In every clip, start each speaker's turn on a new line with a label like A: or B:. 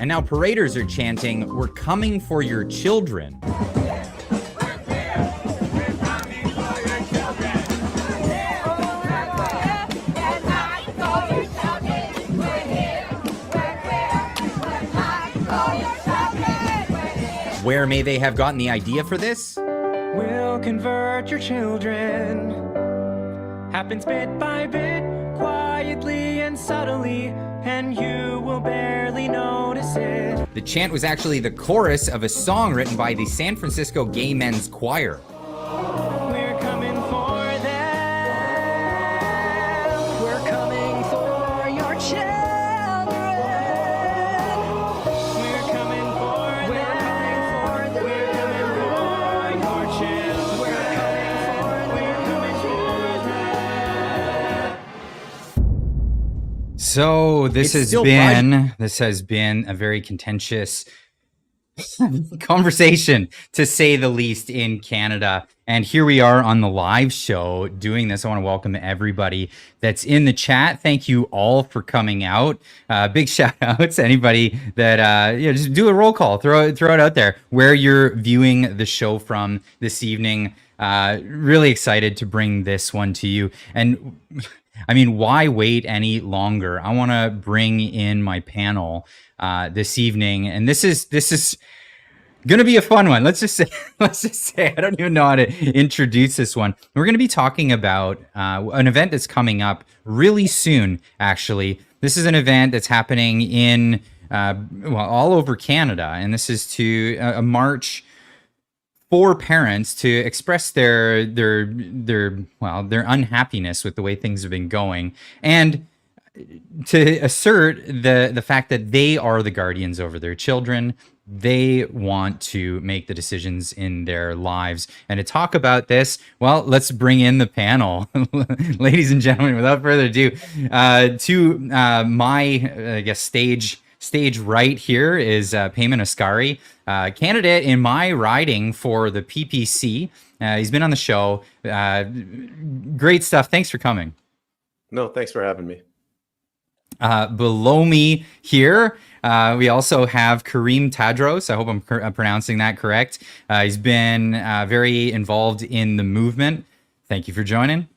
A: And now paraders are chanting, "We're coming for your children." Where may they have gotten the idea for this?
B: We'll convert your children. Happens bit by bit, quietly and subtly, and you will barely notice it.
A: The chant was actually the chorus of a song written by the San Francisco Gay Men's Choir.
B: We're coming for them. We're coming for your children. We're coming for them. We're coming for them. We're coming for your children. We're coming for them.
A: So this has been a very contentious conversation, to say the least, in Canada. And here we are on the live show doing this. I want to welcome everybody that's in the chat. Thank you all for coming out. Big shout outs to anybody that just do a roll call, throw it out there where you're viewing the show from this evening. Really excited to bring this one to you. And I mean, why wait any longer? I want to bring in my panel this evening, and this is gonna be a fun one. Let's just say I don't even know how to introduce this one. We're gonna be talking about an event that's coming up really soon. Actually, this is an event that's happening in all over Canada, and this is to a march for parents to express their unhappiness with the way things have been going, and to assert the fact that they are the guardians over their children. They want to make the decisions in their lives. And to talk about this, well, let's bring in the panel. Ladies and gentlemen, without further ado, to my stage right here is Peyman Askari, candidate in my riding for the PPC. He's been on the show. Great stuff. Thanks for coming.
C: No, thanks for having me.
A: Below me here, we also have Kareem Tadros. I hope I'm pronouncing that correct. He's been very involved in the movement. Thank you for joining.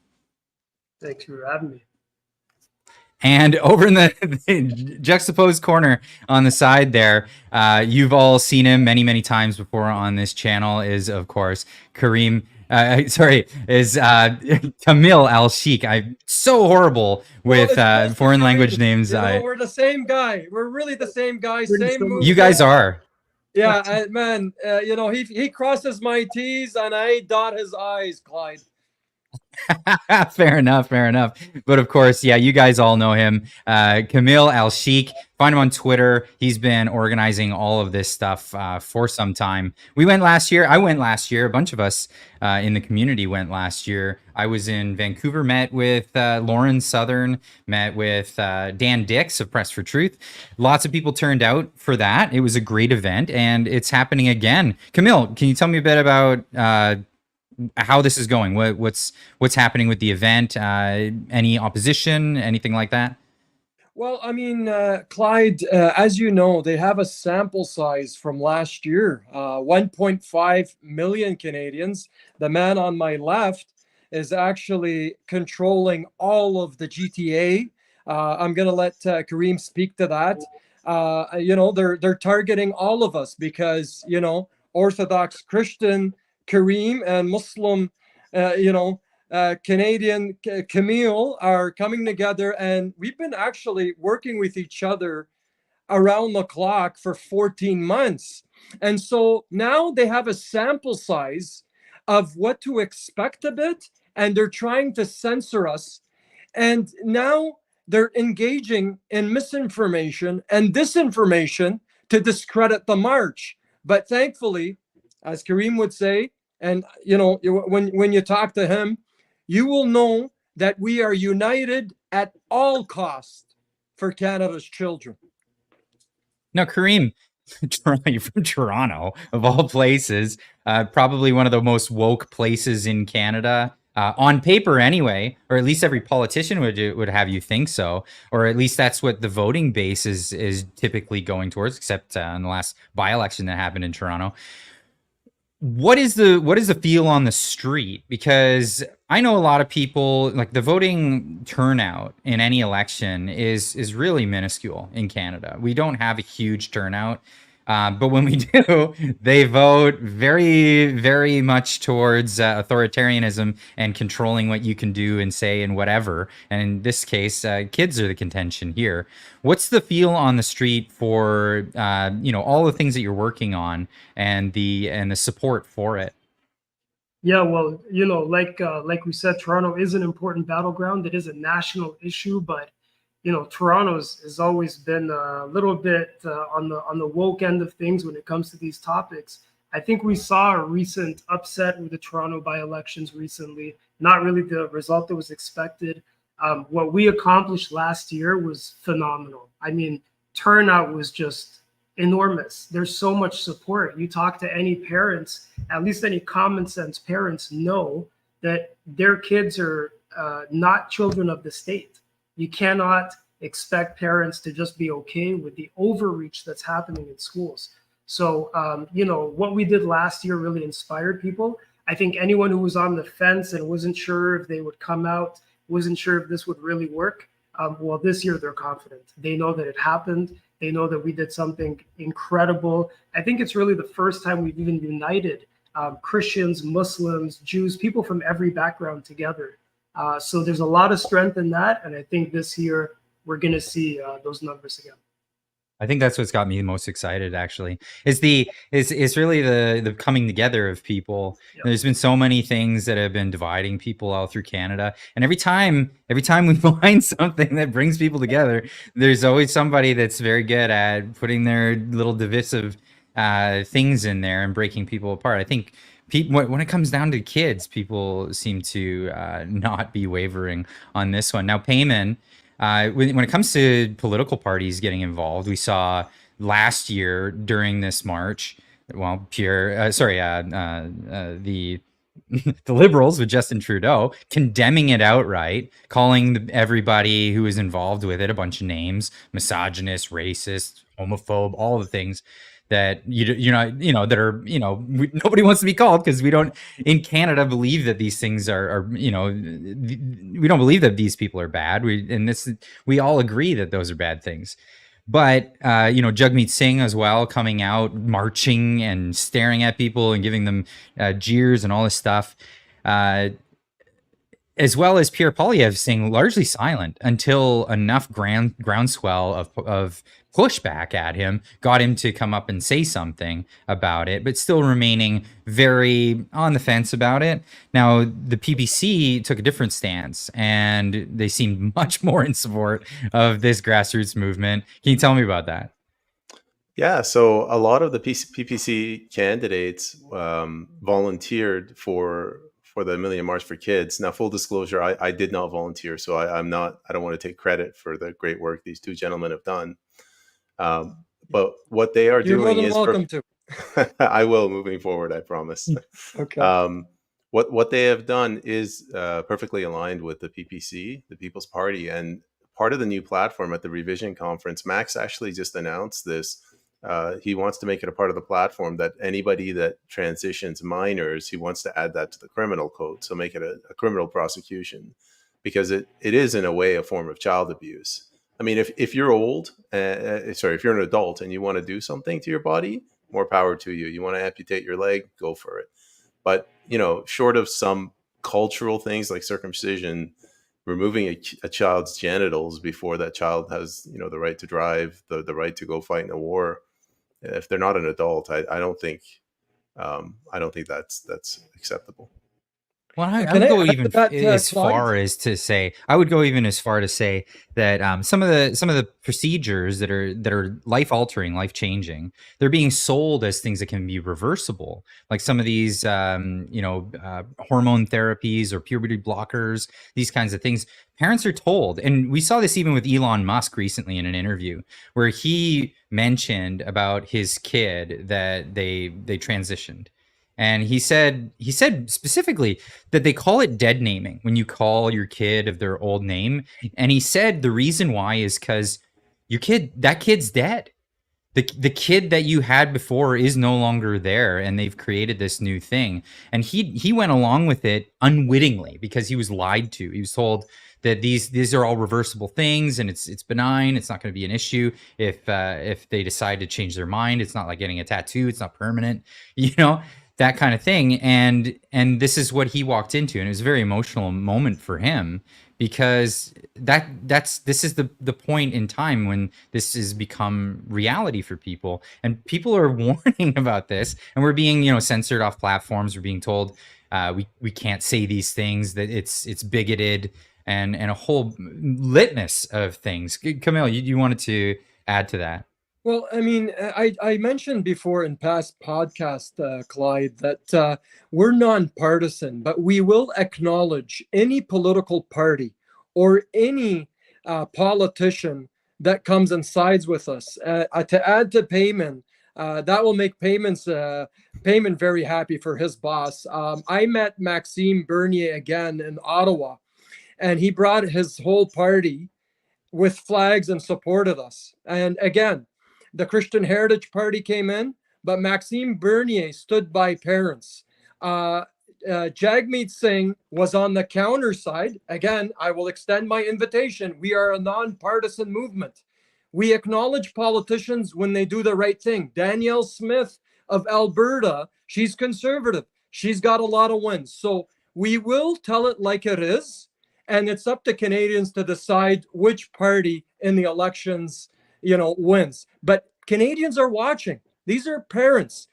D: Thanks for having me.
A: And over in the juxtaposed corner on the side there, you've all seen him many, many times before on this channel, is, of course, Camille Alik. I'm so horrible with foreign language names.
D: We're the same guy. We're really the same guy. Same movement.
A: You guys are.
D: Yeah, man. He crosses my T's and I dot his I's, Clyde.
A: Fair enough. But of course, yeah, you guys all know him. Camille Alik. Find him on Twitter. He's been organizing all of this stuff for some time. We went last year. I went last year. A bunch of us in the community went last year. I was in Vancouver, met with Lauren Southern, met with Dan Dix of Press for Truth. Lots of people turned out for that. It was a great event, and it's happening again. Camille, can you tell me a bit about how this is going? What's happening with the event? Any opposition, anything like that?
D: Well, I mean, Clyde, as you know, they have a sample size from last year, 1.5 million Canadians. The man on my left is actually controlling all of the GTA. I'm going to let Kareem speak to that. They're targeting all of us because, Orthodox Christian Kareem and Muslim, Canadian Camille are coming together, and we've been actually working with each other around the clock for 14 months. And so now they have a sample size of what to expect a bit, and they're trying to censor us. And now they're engaging in misinformation and disinformation to discredit the march. But thankfully, as Kareem would say, and when you talk to him, you will know that we are united at all costs for Canada's children.
A: Now, Kareem, you're from Toronto, of all places, probably one of the most woke places in Canada. on paper anyway, or at least every politician would have you think so, or at least that's what the voting base is typically going towards, except in the last by-election that happened in Toronto. What is the feel on the street? Because I know a lot of people, like, the voting turnout in any election is really minuscule in Canada. We don't have a huge turnout. But when we do, they vote very, very much towards authoritarianism and controlling what you can do and say and whatever. And in this case, kids are the contention here. What's the feel on the street for all the things that you're working on and the support for it?
E: Yeah, well, like we said, Toronto is an important battleground. It is a national issue, but Toronto's has always been a little bit on the woke end of things when it comes to these topics. I think we saw a recent upset with the Toronto by-elections recently, not really the result that was expected. What we accomplished last year was phenomenal. I mean, turnout was just enormous. There's so much support. You talk to any parents, at least any common sense parents know that their kids are not children of the state. You cannot expect parents to just be okay with the overreach that's happening in schools. So, what we did last year really inspired people. I think anyone who was on the fence and wasn't sure if they would come out, wasn't sure if this would really work, well, this year they're confident. They know that it happened. They know that we did something incredible. I think it's really the first time we've even united Christians, Muslims, Jews, people from every background together. So there's a lot of strength in that, and I think this year we're going to see those numbers again.
A: I think that's what's got me most excited. Actually, is really the coming together of people. Yep. There's been so many things that have been dividing people all through Canada, and every time we find something that brings people together, there's always somebody that's very good at putting their little divisive things in there and breaking people apart. I think when it comes down to kids, people seem to not be wavering on this one. Now, Peyman, when it comes to political parties getting involved, we saw last year during this march, well, the Liberals with Justin Trudeau condemning it outright, calling everybody who was involved with it a bunch of names: misogynist, racist, homophobe, all the things that that are nobody wants to be called, because we don't in Canada believe that these things are we don't believe that these people are bad. We all agree that those are bad things. But Jagmeet Singh as well, coming out, marching and staring at people and giving them jeers and all this stuff, as well as Pierre Poilievre staying largely silent until enough groundswell of pushback at him got him to come up and say something about it, but still remaining very on the fence about it. Now, the PPC took a different stance, and they seemed much more in support of this grassroots movement. Can you tell me about that?
C: Yeah, so a lot of the PPC candidates volunteered for the Million March for Kids. Now, full disclosure, I did not volunteer, so I don't want to take credit for the great work these two gentlemen have done. But what they are doing is welcome to. I will, moving forward, I promise.
D: Okay.
C: What they have done is perfectly aligned with the PPC, the People's Party, and part of the new platform at the Revision Conference. Max actually just announced this. He wants to make it a part of the platform that anybody that transitions minors, he wants to add that to the criminal code, so make it a criminal prosecution, because it is in a way a form of child abuse. I mean, if you're if you're an adult and you want to do something to your body, more power to you. You want to amputate your leg, go for it. But, short of some cultural things like circumcision, removing a child's genitals before that child has, the right to drive, the right to go fight in a war, if they're not an adult, I don't think that's acceptable.
A: Well, I would go even as far as to say that some of the procedures that are life altering, life changing, they're being sold as things that can be reversible, like some of these hormone therapies or puberty blockers, these kinds of things. Parents are told, and we saw this even with Elon Musk recently in an interview where he mentioned about his kid that they transitioned. And he said specifically that they call it dead naming when you call your kid of their old name. And he said the reason why is because that kid's dead. The kid that you had before is no longer there, and they've created this new thing. And he went along with it unwittingly because he was lied to. He was told that these are all reversible things, and it's benign. It's not going to be an issue if they decide to change their mind. It's not like getting a tattoo. It's not permanent, that kind of thing. And this is what he walked into, and it was a very emotional moment for him, because this is the point in time when this has become reality for people, and people are warning about this, and we're being censored off platforms. We're being told we can't say these things, that it's bigoted, and a whole litmus of things. Camille, you wanted to add to that?
D: Well, I mean, I mentioned before in past podcast, Clyde, that we're nonpartisan, but we will acknowledge any political party or any politician that comes and sides with us. To add to Peyman, that will make Peyman very happy for his boss. I met Maxime Bernier again in Ottawa, and he brought his whole party with flags and supported us. And again, the Christian Heritage Party came in, but Maxime Bernier stood by parents. Jagmeet Singh was on the counter side. Again, I will extend my invitation. We are a nonpartisan movement. We acknowledge politicians when they do the right thing. Danielle Smith of Alberta, she's conservative. She's got a lot of wins. So we will tell it like it is, and it's up to Canadians to decide which party in the elections wins. But Canadians are watching. These are parents.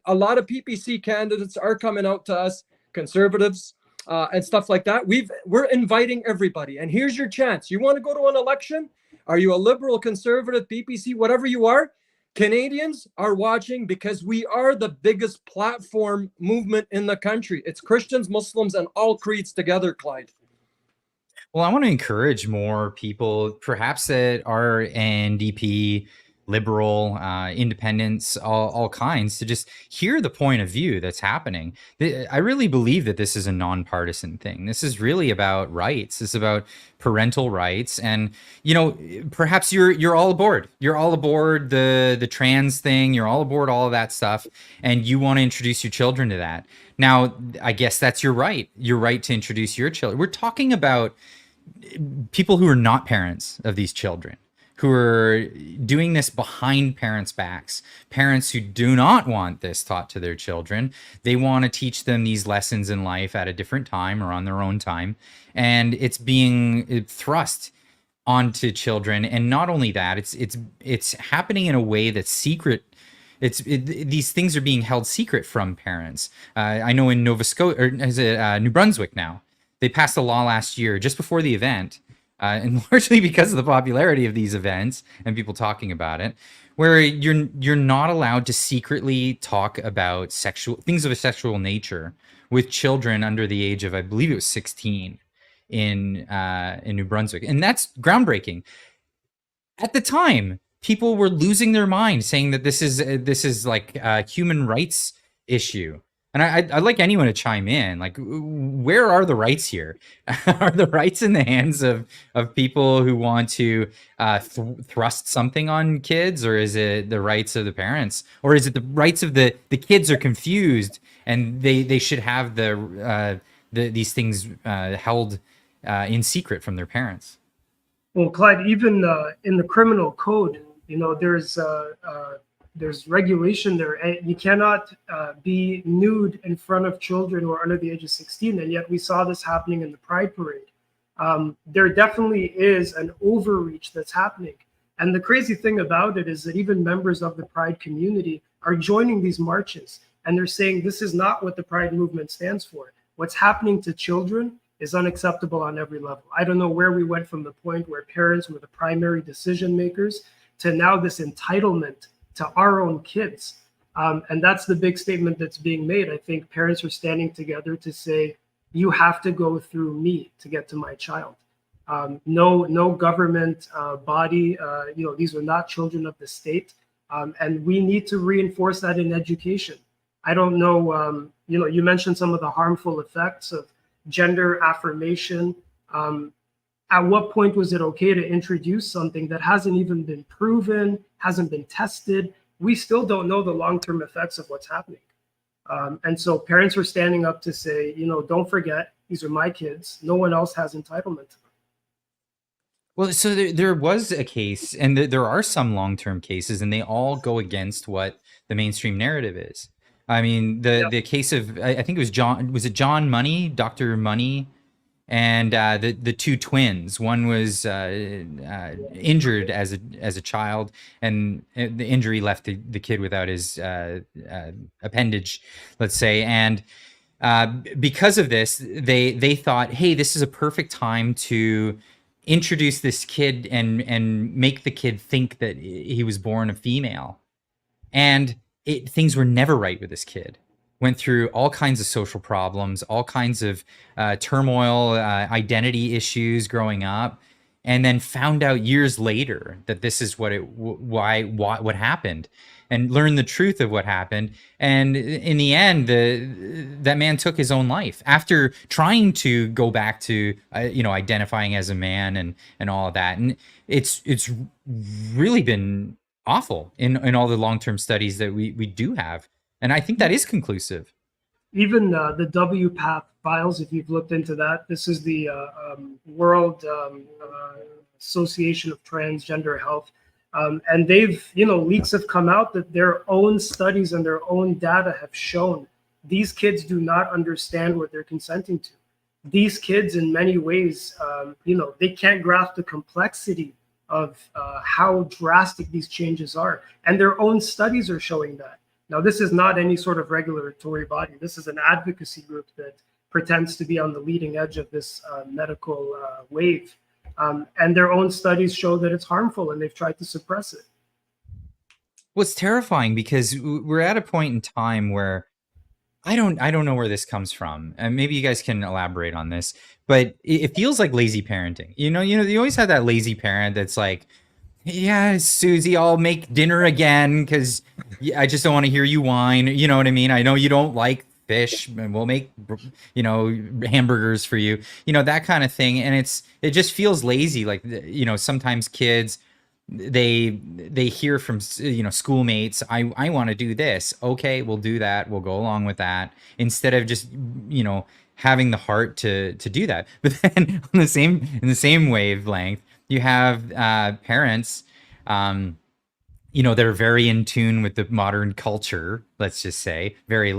D: A lot of PPC candidates are coming out to us, conservatives, and stuff like that. We're inviting everybody. And here's your chance. You want to go to an election? Are you a liberal, conservative, PPC, whatever you are? Canadians are watching, because we are the biggest platform movement in the country. It's Christians, Muslims, and all creeds together, Clyde.
A: Well, I want to encourage more people, perhaps that are NDP, liberal, independents, all kinds, to just hear the point of view that's happening. I really believe that this is a nonpartisan thing. This is really about rights. This is about parental rights. And, perhaps you're all aboard. You're all aboard the trans thing. You're all aboard all of that stuff. And you want to introduce your children to that. Now, I guess that's your right. Your right to introduce your children. We're talking about people who are not parents of these children, who are doing this behind parents' backs, parents who do not want this taught to their children. They want to teach them these lessons in life at a different time or on their own time. And it's being thrust onto children. And not only that, it's happening in a way that's secret. These things are being held secret from parents. I know in Nova Scotia, or is it New Brunswick now, they passed a law last year just before the event, and largely because of the popularity of these events and people talking about it, where you're not allowed to secretly talk about things of a sexual nature with children under the age of, I believe it was 16 in New Brunswick, and that's groundbreaking. At the time, people were losing their mind, saying that this is like a human rights issue. And I'd like anyone to chime in. Like, where are the rights here? Are the rights in the hands of people who want to thrust something on kids, or is it the rights of the parents, or is it the rights of the kids are confused and they should have these things held in secret from their parents?
E: Well, Clyde, even in the criminal code, there's regulation there, and you cannot be nude in front of children who are under the age of 16. And yet we saw this happening in the Pride Parade. There definitely is an overreach that's happening. And the crazy thing about it is that even members of the Pride community are joining these marches, and they're saying this is not what the Pride movement stands for. What's happening to children is unacceptable on every level. I don't know where we went from the point where parents were the primary decision makers to now this entitlement to our own kids. And that's the big statement that's being made. I think parents are standing together to say, you have to go through me to get to my child. No government body, these are not children of the state. And we need to reinforce that in education. I don't know, you mentioned some of the harmful effects of gender affirmation. At what point was it okay to introduce something that hasn't even been proven, hasn't been tested? We still don't know the long-term effects of what's happening. And so parents are standing up to say, don't forget, these are my kids. No one else has entitlement to them.
A: Well, so there was a case, and there are some long-term cases, and they all go against what the mainstream narrative is. I mean, the case of, I think it was John Money, Dr. Money, and the two twins. One was injured as a child, and the injury left the kid without his appendage, let's say. And because of this, they thought, hey, this is a perfect time to introduce this kid and make the kid think that he was born a female. And things were never right with this kid. Went through all kinds of social problems, all kinds of turmoil, identity issues growing up, and then found out years later that this is what happened, and learned the truth of what happened. And in the end, that man took his own life after trying to go back to identifying as a man and all of that. And it's really been awful in all the long-term studies that we do have. And I think that is conclusive.
E: Even the WPATH files, if you've looked into that, this is the World Association of Transgender Health. And they've, leaks have come out that their own studies and their own data have shown these kids do not understand what they're consenting to. These kids, in many ways, they can't grasp the complexity of how drastic these changes are. And their own studies are showing that. Now, this is not any sort of regulatory body. This is an advocacy group that pretends to be on the leading edge of this medical wave. And their own studies show that it's harmful, and they've tried to suppress it.
A: Well, it's terrifying because we're at a point in time where I don't know where this comes from, and maybe you guys can elaborate on this. But it feels like lazy parenting. You always have that lazy parent that's like, yeah, Susie, I'll make dinner again because I just don't want to hear you whine. You know what I mean? I know you don't like fish, and we'll make hamburgers for you. That kind of thing. And it just feels lazy. Like sometimes kids they hear from schoolmates, I want to do this. Okay, we'll do that. We'll go along with that instead of just having the heart to do that. But then in the same wavelength, you have parents, that are very in tune with the modern culture, let's just say, very,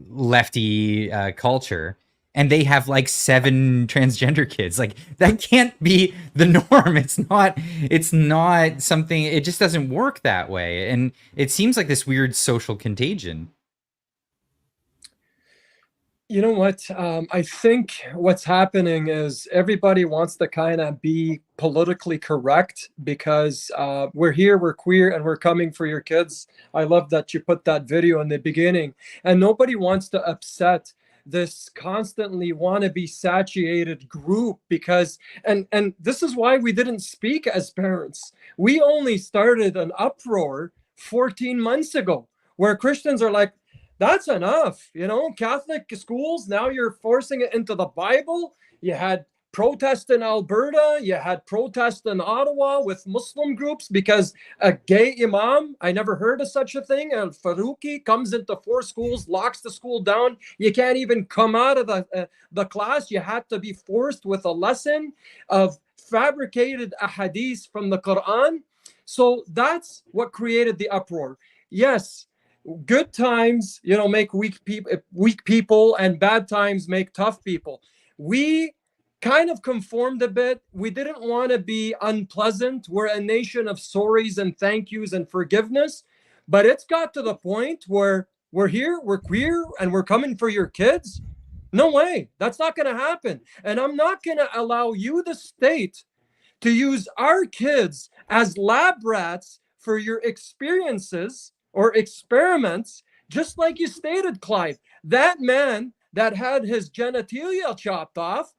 A: lefty culture. And they have like 7 transgender kids. Like, that can't be the norm. It's not something, it just doesn't work that way. And it seems like this weird social contagion.
D: You know what? I think what's happening is everybody wants to kind of be politically correct because we're here, we're queer, and we're coming for your kids. I love that you put that video in the beginning. And nobody wants to upset this constantly wannabe satiated group because, and this is why we didn't speak as parents. We only started an uproar 14 months ago where Christians are like, that's enough. Catholic schools, now you're forcing it into the Bible. You had protests in Alberta. You had protests in Ottawa with Muslim groups because a gay imam, I never heard of such a thing, Al Faruqi, comes into 4 schools, locks the school down. You can't even come out of the class. You had to be forced with a lesson of fabricated ahadith from the Quran. So that's what created the uproar. Yes, good times, make weak people, and bad times make tough people. We kind of conformed a bit. We didn't want to be unpleasant. We're a nation of sorries and thank yous and forgiveness. But it's got to the point where we're here, we're queer, and we're coming for your kids. No way. That's not going to happen. And I'm not going to allow you, the state, to use our kids as lab rats for your experiences or experiments, just like you stated, Clyde. That man that had his genitalia chopped off,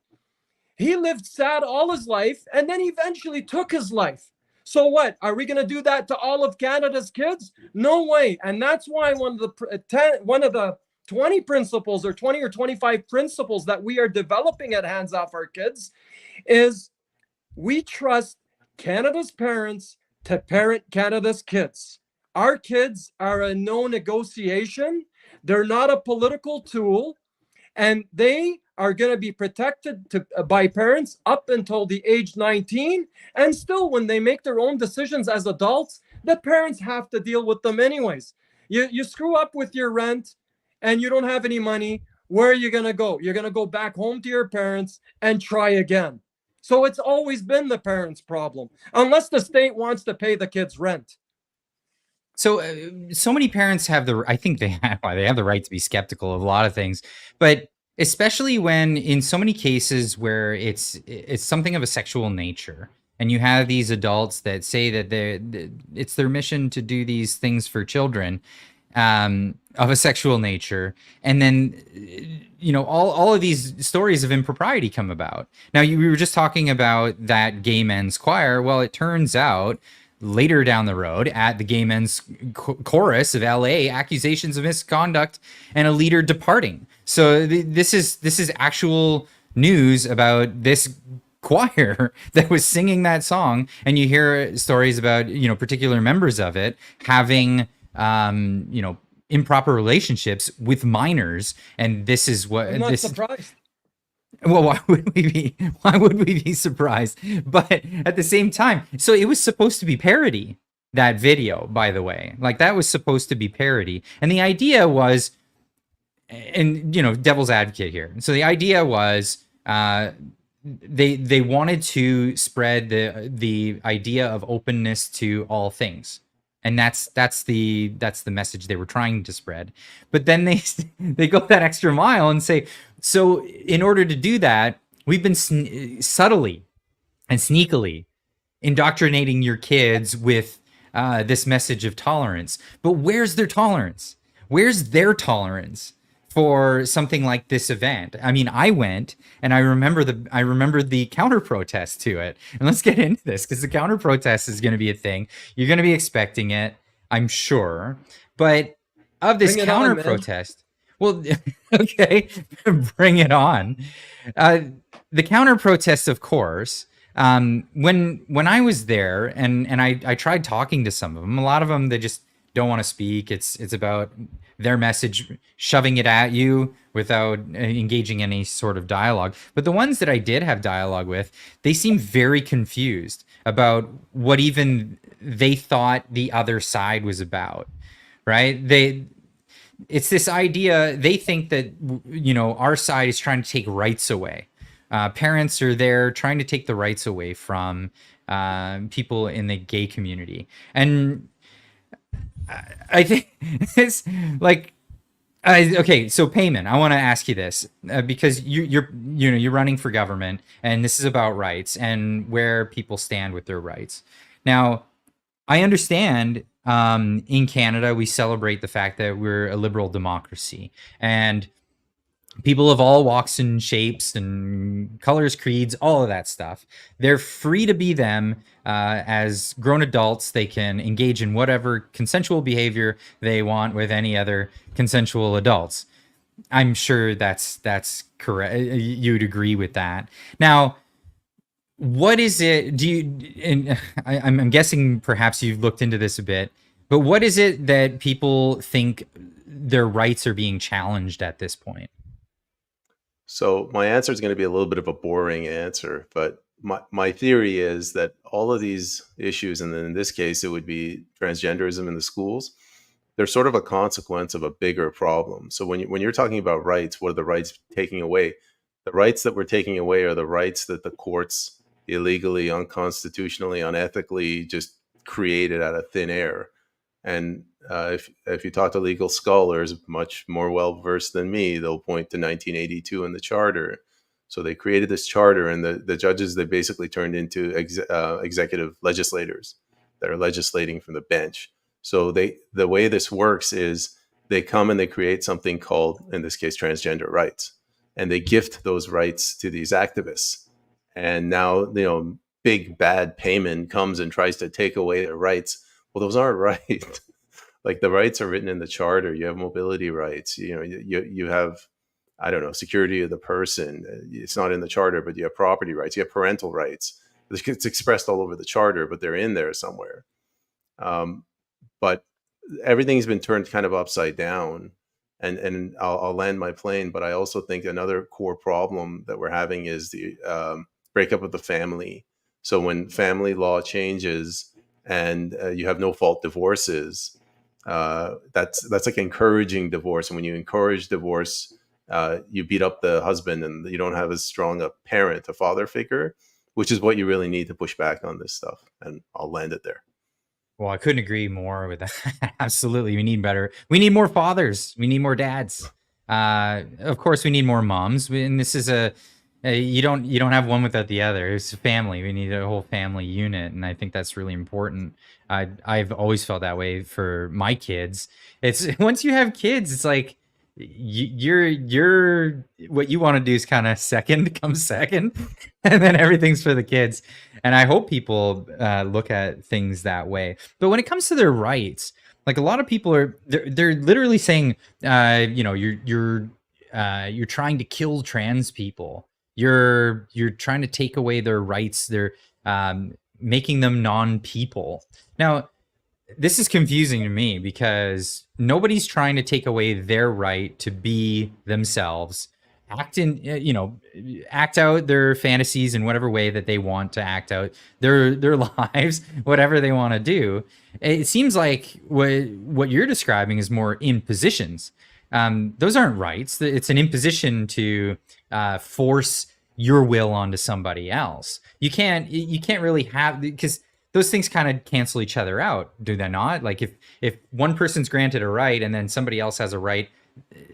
D: he lived sad all his life and then eventually took his life. So what? Are we going to do that to all of Canada's kids? No way. And that's why one of the 20 principles or 20 or 25 principles that we are developing at Hands Off Our Kids is we trust Canada's parents to parent Canada's kids. Our kids are a no negotiation. They're not a political tool, and they are going to be protected by parents up until the age 19. And still, when they make their own decisions as adults, the parents have to deal with them anyways. You screw up with your rent and you don't have any money, where are you going to go? You're going to go back home to your parents and try again. So it's always been the parents' problem, unless the state wants to pay the kids rent.
A: So, so many parents have I think they have the right to be skeptical of a lot of things, but especially when in so many cases where it's something of a sexual nature, and you have these adults that say that it's their mission to do these things for children of a sexual nature, and then all of these stories of impropriety come about. Now, we were just talking about that gay men's choir. Well, it turns out later down the road at the gay men's chorus of LA, accusations of misconduct and a leader departing. So this is actual news about this choir that was singing that song, and you hear stories about particular members of it having improper relationships with minors, and this is what
D: I'm not surprised.
A: Well, why would we be surprised? But at the same time, so it was supposed to be parody, that video, by the way. Like, that was supposed to be parody. And the idea was, and devil's advocate here. So the idea was they wanted to spread the idea of openness to all things. And that's the message they were trying to spread. But then they go that extra mile and say, so in order to do that, we've been subtly and sneakily indoctrinating your kids with this message of tolerance. But where's their tolerance? Where's their tolerance for something like this event? I mean, I went, and I remember the counter protest to it. And let's get into this, because the counter protest is going to be a thing. You're going to be expecting it, I'm sure. But of this counter protest, well, okay, bring it on. The counter protest, of course. When I was there, and I tried talking to some of them, a lot of them, they just don't want to speak. It's about their message, shoving it at you without engaging any sort of dialogue. But the ones that I did have dialogue with, they seemed very confused about what even they thought the other side was about, right? It's this idea, they think that, our side is trying to take rights away. Parents are there trying to take the rights away from people in the gay community. And I think it's like, okay, so Peyman, I want to ask you this because you're running for government, and this is about rights and where people stand with their rights. Now, I understand in Canada we celebrate the fact that we're a liberal democracy, and people of all walks and shapes and colors, creeds, all of that stuff, they're free to be them. As grown adults, they can engage in whatever consensual behavior they want with any other consensual adults. I'm sure that's correct. You'd agree with that. Now, what is it? I'm guessing perhaps you've looked into this a bit, but what is it that people think their rights are being challenged at this point?
C: So my answer is going to be a little bit of a boring answer, but my theory is that all of these issues, and then in this case, it would be transgenderism in the schools, they're sort of a consequence of a bigger problem. So when you're talking about rights, what are the rights taking away? The rights that we're taking away are the rights that the courts illegally, unconstitutionally, unethically just created out of thin air. And if you talk to legal scholars, much more well-versed than me, they'll point to 1982 in the charter. So they created this charter, and the judges, they basically turned into executive legislators that are legislating from the bench. So the way this works is they come and they create something called, in this case, transgender rights, and they gift those rights to these activists. And now, big bad Peyman comes and tries to take away their rights. Well, those aren't right. Like, the rights are written in the charter. You have mobility rights. You have, I don't know, security of the person. It's not in the charter, but you have property rights. You have parental rights. It's expressed all over the charter, but they're in there somewhere. But everything's been turned kind of upside down. And I'll land my plane. But I also think another core problem that we're having is the breakup of the family. So when family law changes and you have no fault divorces, that's like encouraging divorce. And when you encourage divorce, you beat up the husband, and you don't have as strong a parent, a father figure, which is what you really need to push back on this stuff. And I'll land it there.
A: Well, I couldn't agree more with that. Absolutely. We need more fathers. We need more dads. Of course, we need more moms. And this is you don't have one without the other. It's a family. We need a whole family unit. And I think that's really important. I've always felt that way for my kids. It's once you have kids, it's like, you're what you want to do is kind of comes second, and then everything's for the kids. And I hope people look at things that way. But when it comes to their rights, like, a lot of people they're literally saying, you're trying to kill trans people. You're trying to take away their rights. They're making them non-people. Now, this is confusing to me, because nobody's trying to take away their right to be themselves, act out their fantasies in whatever way that they want to act out their lives, whatever they want to do. It seems like what you're describing is more impositions. Those aren't rights. It's an imposition to force your will onto somebody else. You can't really have, because those things kind of cancel each other out, do they not? Like, if one person's granted a right and then somebody else has a right,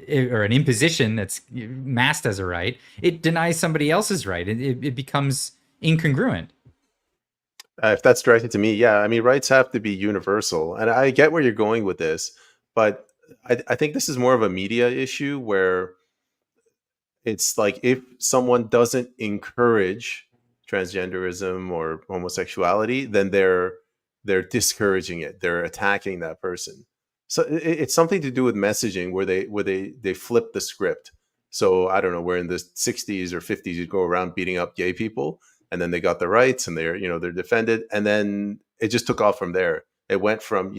A: or an imposition that's masked as a right, it denies somebody else's right. It becomes incongruent.
C: If that's directed to me, yeah. I mean, rights have to be universal. And I get where you're going with this, but I think this is more of a media issue, where it's like, if someone doesn't encourage transgenderism or homosexuality, then they're discouraging it. They're attacking that person. So it's something to do with messaging, where they flip the script. So I don't know, where in the 60s or 50s you'd go around beating up gay people, and then they got their rights and they're defended, and then it just took off from there. It went from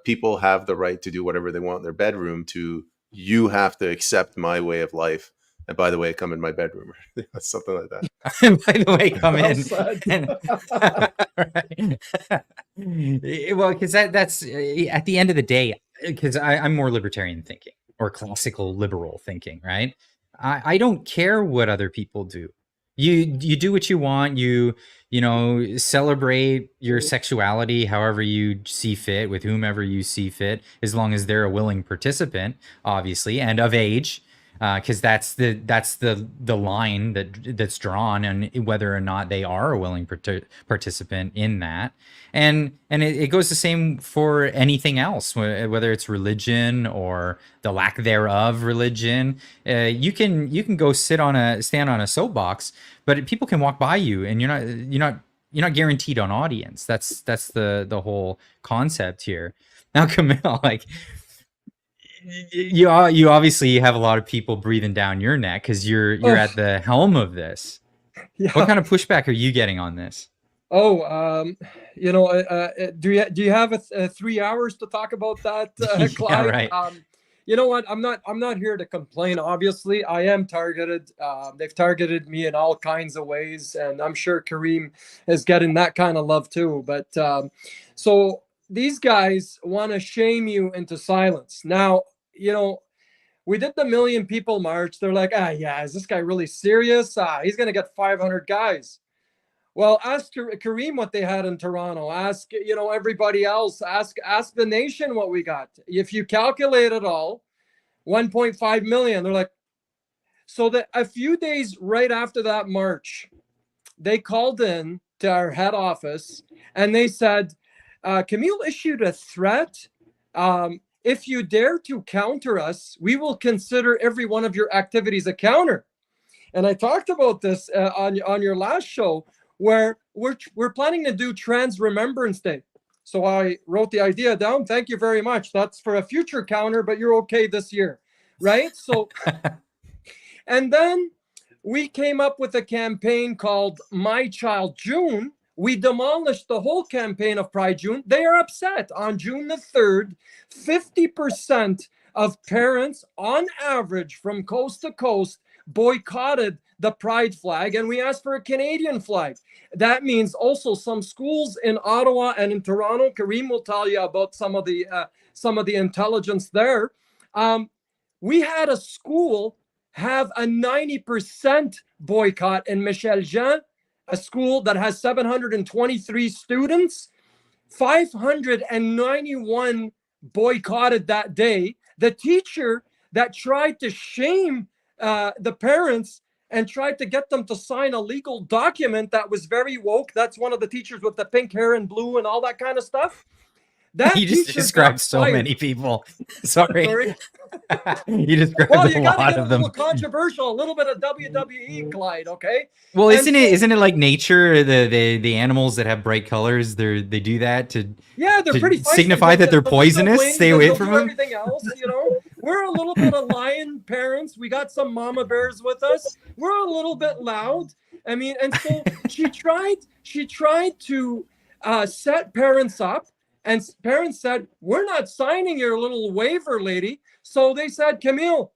C: people have the right to do whatever they want in their bedroom to, you have to accept my way of life. And by the way, come in my bedroom. Something like that.
A: And by the way, come in. Well, because that's at the end of the day, because I'm more libertarian thinking, or classical liberal thinking, right? I don't care what other people do. You do what you want. You celebrate your sexuality however you see fit, with whomever you see fit, as long as they're a willing participant, obviously, and of age. Because that's the line that's drawn, and whether or not they are a willing participant in that, and it goes the same for anything else, whether it's religion or the lack thereof religion. You can go stand on a soapbox, but people can walk by you, and you're not guaranteed an audience. That's the whole concept here. Now, Camille, like, you obviously have a lot of people breathing down your neck, because you're at the helm of this. Yeah. What kind of pushback are you getting on this?
D: Do you have 3 hours to talk about that, Clyde?
A: Yeah, right.
D: You know what? I'm not here to complain. Obviously, I am targeted. They've targeted me in all kinds of ways, and I'm sure Kareem is getting that kind of love too. But so these guys want to shame you into silence. Now, we did the 1 million people march. They're like, yeah, is this guy really serious? He's going to get 500 guys. Well, ask Kareem what they had in Toronto. Ask, everybody else. Ask the nation what we got. If you calculate it all, 1.5 million. They're like, so that a few days right after that march, they called in to our head office and they said, Camille issued a threat. If you dare to counter us, we will consider every one of your activities a counter. And I talked about this on your last show. where we're planning to do Trans Remembrance Day. So I wrote the idea down. Thank you very much. That's for a future counter, but you're okay this year, right? So, and then we came up with a campaign called My Child June. We demolished the whole campaign of Pride June. They are upset. On June the 3rd, 50% of parents on average from coast to coast boycotted the Pride flag, and we asked for a Canadian flag. That means also some schools in Ottawa and in Toronto. Kareem will tell you about some of the intelligence there. We had a school have a 90% boycott in Michel Jean, a school that has 723 students. 591 boycotted that day. The teacher that tried to shame the parents and tried to get them to sign a legal document that was very woke. That's one of the teachers with the pink hair and blue and all that kind of stuff. That
A: you just described so many people. Sorry. You described a lot of them.
D: A little controversial, a little bit of WWE, Clyde. Okay.
A: Well, isn't it like nature? The animals that have bright colors, they do that to
D: they're pretty
A: signify that they're poisonous. Stay away from them.
D: Everything else, we're a little bit of lion parents. We got some mama bears with us. We're a little bit loud. I mean, and so she tried to set parents up. And parents said, we're not signing your little waiver, lady. So they said, Camille,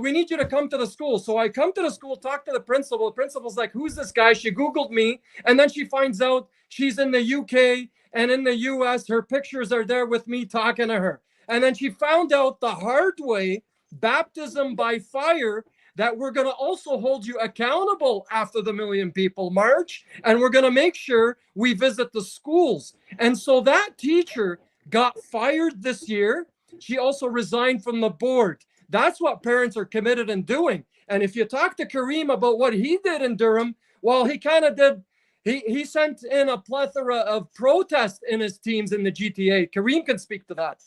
D: we need you to come to the school. So I come to the school, talk to the principal. The principal's like, who's this guy? She Googled me. And then she finds out she's in the UK and in the US. Her pictures are there with me talking to her. And then she found out the hard way, baptism by fire, that we're going to also hold you accountable after the Million People March. And we're going to make sure we visit the schools. And so that teacher got fired this year. She also resigned from the board. That's what parents are committed in doing. And if you talk to Kareem about what he did in Durham, well, he kind of did. He sent in a plethora of protests in his teams in the GTA. Kareem can speak to that.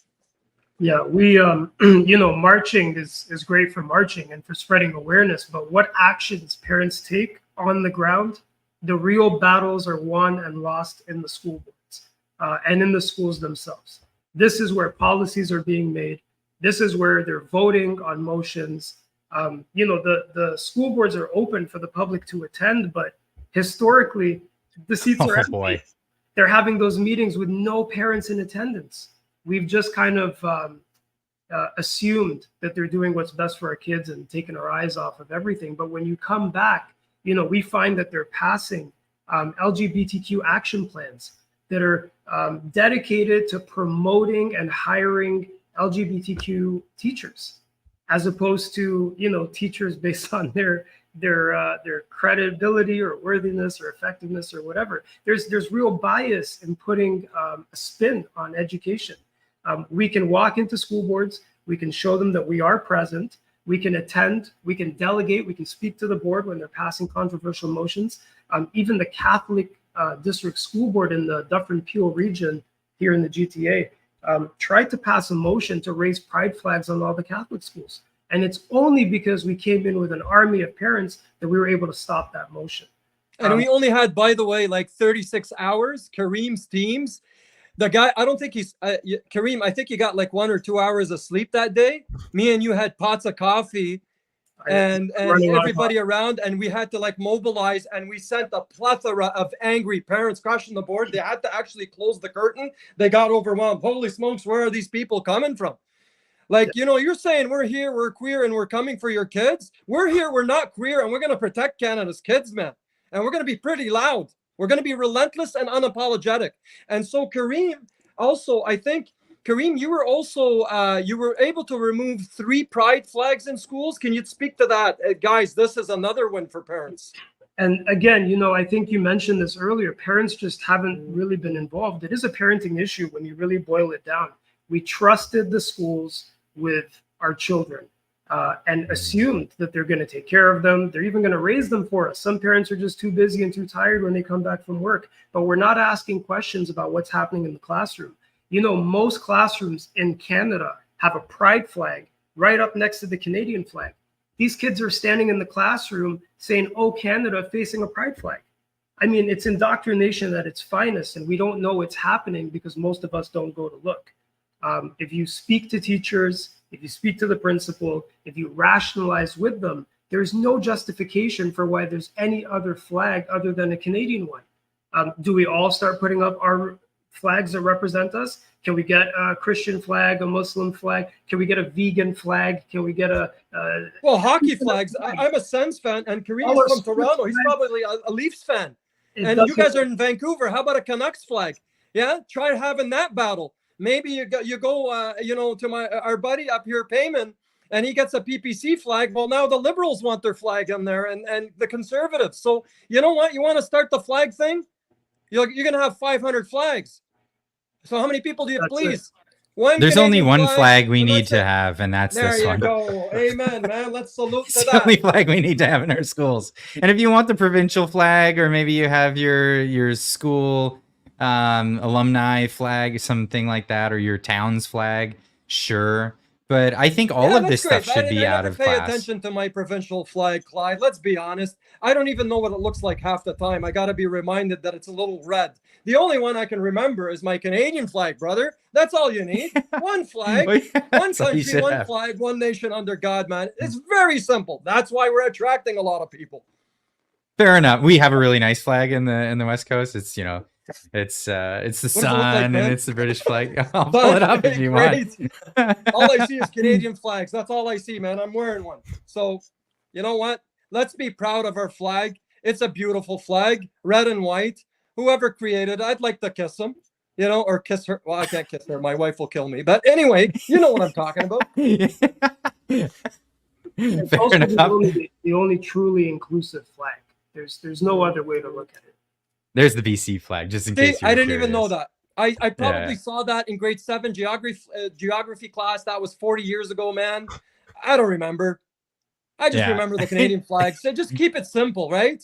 E: Yeah, we, marching is great for marching and for spreading awareness, but what actions parents take on the ground, the real battles are won and lost in the school boards and in the schools themselves. This is where policies are being made. This is where they're voting on motions. The school boards are open for the public to attend, but historically, the seats are empty. Boy. They're having those meetings with no parents in attendance. We've just kind of assumed that they're doing what's best for our kids and taking our eyes off of everything. But when you come back, we find that they're passing LGBTQ action plans that are dedicated to promoting and hiring LGBTQ teachers, as opposed to, teachers based on their credibility or worthiness or effectiveness or whatever. There's real bias in putting a spin on education. We can walk into school boards, we can show them that we are present, we can attend, we can delegate, we can speak to the board when they're passing controversial motions. Even the Catholic District School Board in the Dufferin-Peel region here in the GTA tried to pass a motion to raise pride flags on all the Catholic schools. And it's only because we came in with an army of parents that we were able to stop that motion.
D: And we only had, by the way, like 36 hours. Kareem's teams, the guy, I don't think he's, Kareem, I think you got like 1 or 2 hours of sleep that day. Me and you had pots of coffee and everybody around, and we had to like mobilize, and we sent a plethora of angry parents crashing the board. They had to actually close the curtain. They got overwhelmed. Holy smokes, where are these people coming from? Like, you're saying we're here, we're queer, and we're coming for your kids. We're here, we're not queer, and we're going to protect Canada's kids, man. And we're going to be pretty loud. We're going to be relentless and unapologetic. And so Kareem, also, I think, Kareem, you were also, you were able to remove 3 pride flags in schools. Can you speak to that? Guys, this is another win for parents.
E: And again, I think you mentioned this earlier. Parents just haven't really been involved. It is a parenting issue when you really boil it down. We trusted the schools with our children and assumed that they're going to take care of them. They're even going to raise them for us. Some parents are just too busy and too tired when they come back from work, but we're not asking questions about what's happening in the classroom. Most classrooms in Canada have a pride flag right up next to the Canadian flag. These kids are standing in the classroom saying, "Oh, Canada," facing a pride flag. I mean, it's indoctrination at its finest, and we don't know it's happening because most of us don't go to look. If you speak to teachers, if you speak to the principal, if you rationalize with them, there's no justification for why there's any other flag other than a Canadian one. Do we all start putting up our flags that represent us? Can we get a Christian flag, a Muslim flag? Can we get a vegan flag? Can we get
D: well, hockey flags? I'm a Sens fan, and Kareem is from Toronto. He's probably a Leafs fan. And you guys are in Vancouver. How about a Canucks flag? Yeah, try having that battle. Maybe you go, to our buddy up here, Peyman, and he gets a PPC flag. Well, now the Liberals want their flag in there, and the Conservatives. So you know what? You want to start the flag thing? You're going to have 500 flags. So how many people do you please?
A: There's only one flag we need to have, and that's this one.
D: There you go. Amen, man. Let's salute to that.
A: It's the only flag we need to have in our schools. And if you want the provincial flag, or maybe you have your school alumni flag, something like that, or your town's flag, sure. But I think all of this stuff should be out of class.
D: Pay attention to my provincial flag, Clyde. Let's be honest. I don't even know what it looks like half the time. I got to be reminded that it's a little red. The only one I can remember is my Canadian flag, brother. That's all you need. One flag, one country, one flag, one nation under God, man. It's very simple. That's why we're attracting a lot of people.
A: Fair enough. We have a really nice flag in the West Coast. It's it's the sun, and it's the British flag. I'll pull it up if you want.
D: All I see is Canadian flags. That's all I see, man. I'm wearing one. So you know what? Let's be proud of our flag. It's a beautiful flag, red and white. Whoever created it, I'd like to kiss him, or kiss her. Well, I can't kiss her. My wife will kill me. But anyway, you know what I'm talking about.
E: It's also the only truly inclusive flag. There's no other way to look at it.
A: There's the BC flag, just in case.
D: I didn't even know that. I probably saw that in grade 7 geography class. That was 40 years ago, man. I don't remember. I just remember the Canadian flag. So just keep it simple, right?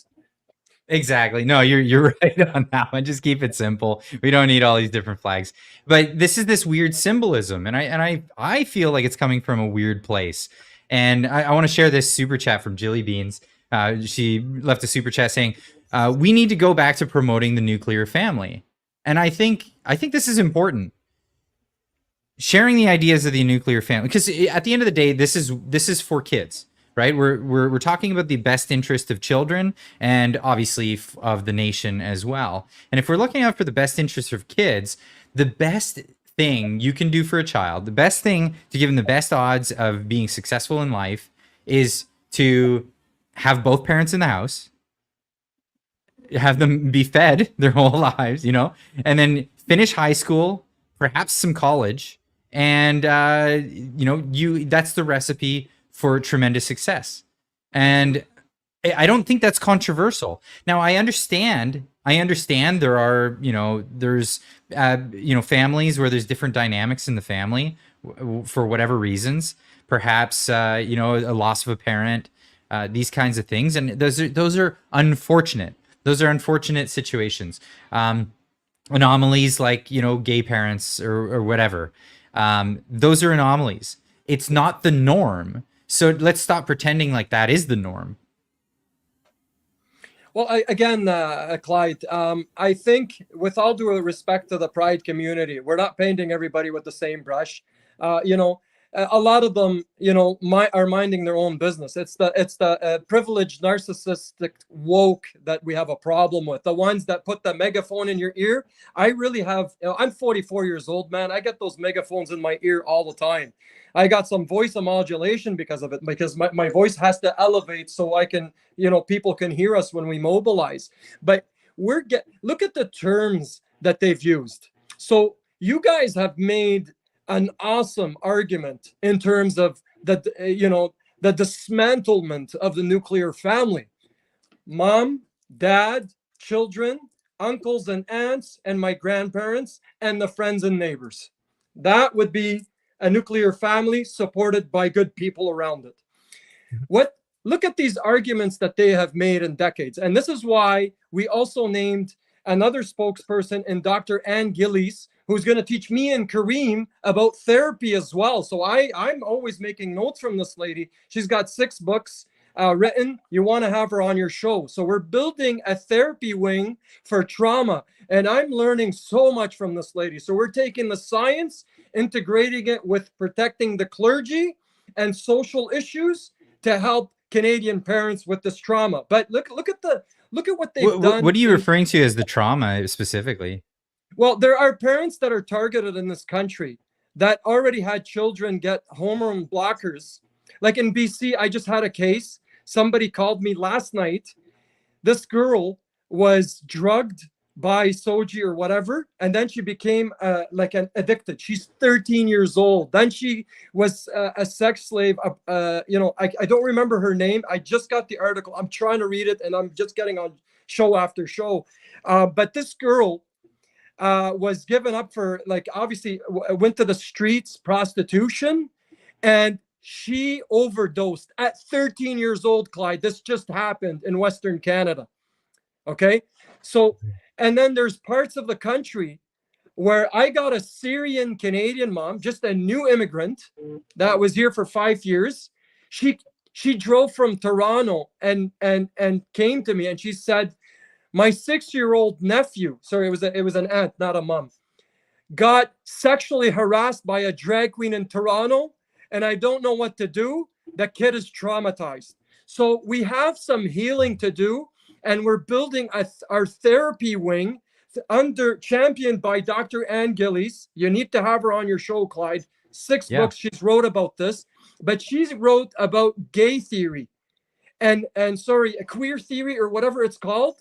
A: Exactly. No, you're right on that one. Just keep it simple. We don't need all these different flags. But this is this weird symbolism, and I feel like it's coming from a weird place. And I want to share this super chat from Jilly Beans. She left a super chat saying, we need to go back to promoting the nuclear family. And I think this is important. Sharing the ideas of the nuclear family, because at the end of the day, this is for kids, right? We're talking about the best interest of children, and obviously of the nation as well. And if we're looking out for the best interest of kids, the best thing you can do for a child, the best thing to give them the best odds of being successful in life, is to have both parents in the house, have them be fed their whole lives, and then finish high school, perhaps some college, and that's the recipe for tremendous success. And I don't think that's controversial. Now, I understand there are, there's families where there's different dynamics in the family for whatever reasons, perhaps a loss of a parent, these kinds of things, and those are unfortunate. Those are unfortunate situations. Anomalies like, gay parents or whatever. Those are anomalies. It's not the norm. So let's stop pretending like that is the norm.
D: Well, Clyde, I think with all due respect to the Pride community, we're not painting everybody with the same brush. A lot of them, are minding their own business. It's the privileged, narcissistic, woke that we have a problem with. The ones that put the megaphone in your ear. I really have. I'm 44 years old, man. I get those megaphones in my ear all the time. I got some voice modulation because of it, because my voice has to elevate so I can, people can hear us when we mobilize. But look at the terms that they've used. So you guys have made an awesome argument in terms of the dismantlement of the nuclear family. Mom, dad, children, uncles and aunts, and my grandparents, and the friends and neighbors. That would be a nuclear family supported by good people around it. Look at these arguments that they have made in decades. And this is why we also named another spokesperson in Dr. Ann Gillies, who's going to teach me and Kareem about therapy as well. So I'm always making notes from this lady. She's got 6 books. written, you want to have her on your show. So we're building a therapy wing for trauma. And I'm learning so much from this lady. So we're taking the science, integrating it with protecting the clergy and social issues to help Canadian parents with this trauma. But look at what they've done.
A: What are you referring to as the trauma specifically?
D: Well, there are parents that are targeted in this country that already had children get hormone blockers. Like in BC, I just had a case. Somebody called me last night. This girl was drugged by Soji or whatever, and then she became like an addicted. She's 13 years old. Then she was a sex slave. I don't remember her name. I just got the article. I'm trying to read it, and I'm just getting on show after show. But this girl was given up for, like, obviously went to the streets, prostitution, and she overdosed at 13 years old, Clyde. This just happened in Western Canada. Okay, so. And then there's parts of the country where I got a Syrian Canadian mom, just a new immigrant that was here for 5 years. She drove from Toronto and came to me, and she said, my 6-year-old nephew, sorry, it was an aunt, not a mom, got sexually harassed by a drag queen in Toronto, and I don't know what to do. The kid is traumatized. So we have some healing to do. And we're building our therapy wing championed by Dr. Ann Gillies. You need to have her on your show, Clyde. 6 books she's wrote about this, but she's wrote about gay theory and sorry, a queer theory or whatever it's called.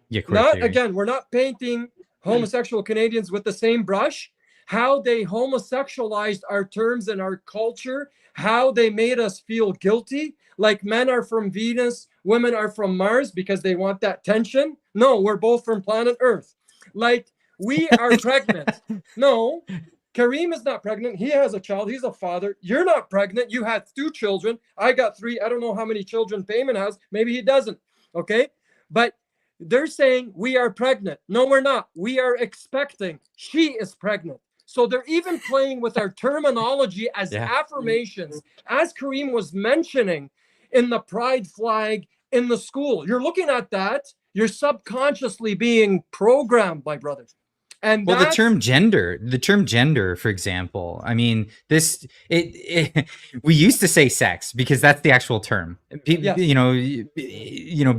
A: Yeah, queer theory.
D: Again, we're not painting homosexual Canadians with the same brush. How they homosexualized our terms and our culture, how they made us feel guilty, like men are from Venus, women are from Mars because they want that tension. No, we're both from planet Earth. Like, we are pregnant. No, Kareem is not pregnant. He has a child. He's a father. You're not pregnant. You had 2 children. I got 3. I don't know how many children Peyman has. Maybe he doesn't. Okay. But they're saying we are pregnant. No, we're not. We are expecting. She is pregnant. So they're even playing with our terminology as affirmations, as Kareem was mentioning in the pride flag in the school. You're looking at that. You're subconsciously being programmed, my brother. And
A: well, the term gender, for example, I mean, we used to say sex because that's the actual term.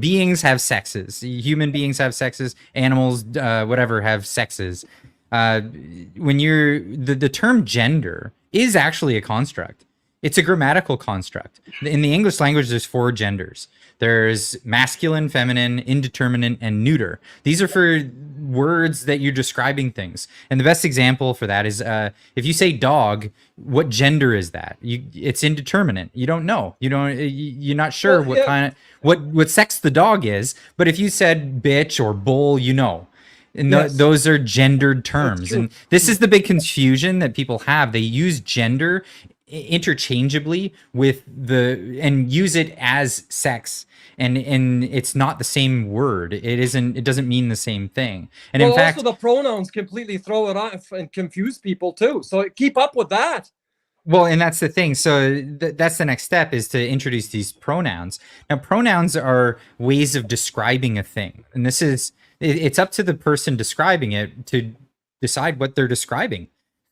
A: Beings have sexes. Human beings have sexes. Animals, whatever, have sexes. When the term gender is actually a construct. It's a grammatical construct. In the English language, there's 4 genders. There's masculine, feminine, indeterminate, and neuter. These are for words that you're describing things. And the best example for that is if you say dog, what gender is that? It's indeterminate. You don't know. You're not sure what sex the dog is. But if you said bitch or bull, you know. And those are gendered terms. And this is the big confusion that people have. They use gender interchangeably with and use it as sex, and it's not the same word. It doesn't mean the same thing. And in fact,
D: also the pronouns completely throw it off and confuse people too. So keep up with that.
A: Well, and that's the thing. So that's the next step, is to introduce these pronouns. Now, pronouns are ways of describing a thing, and it's up to the person describing it to decide what they're describing.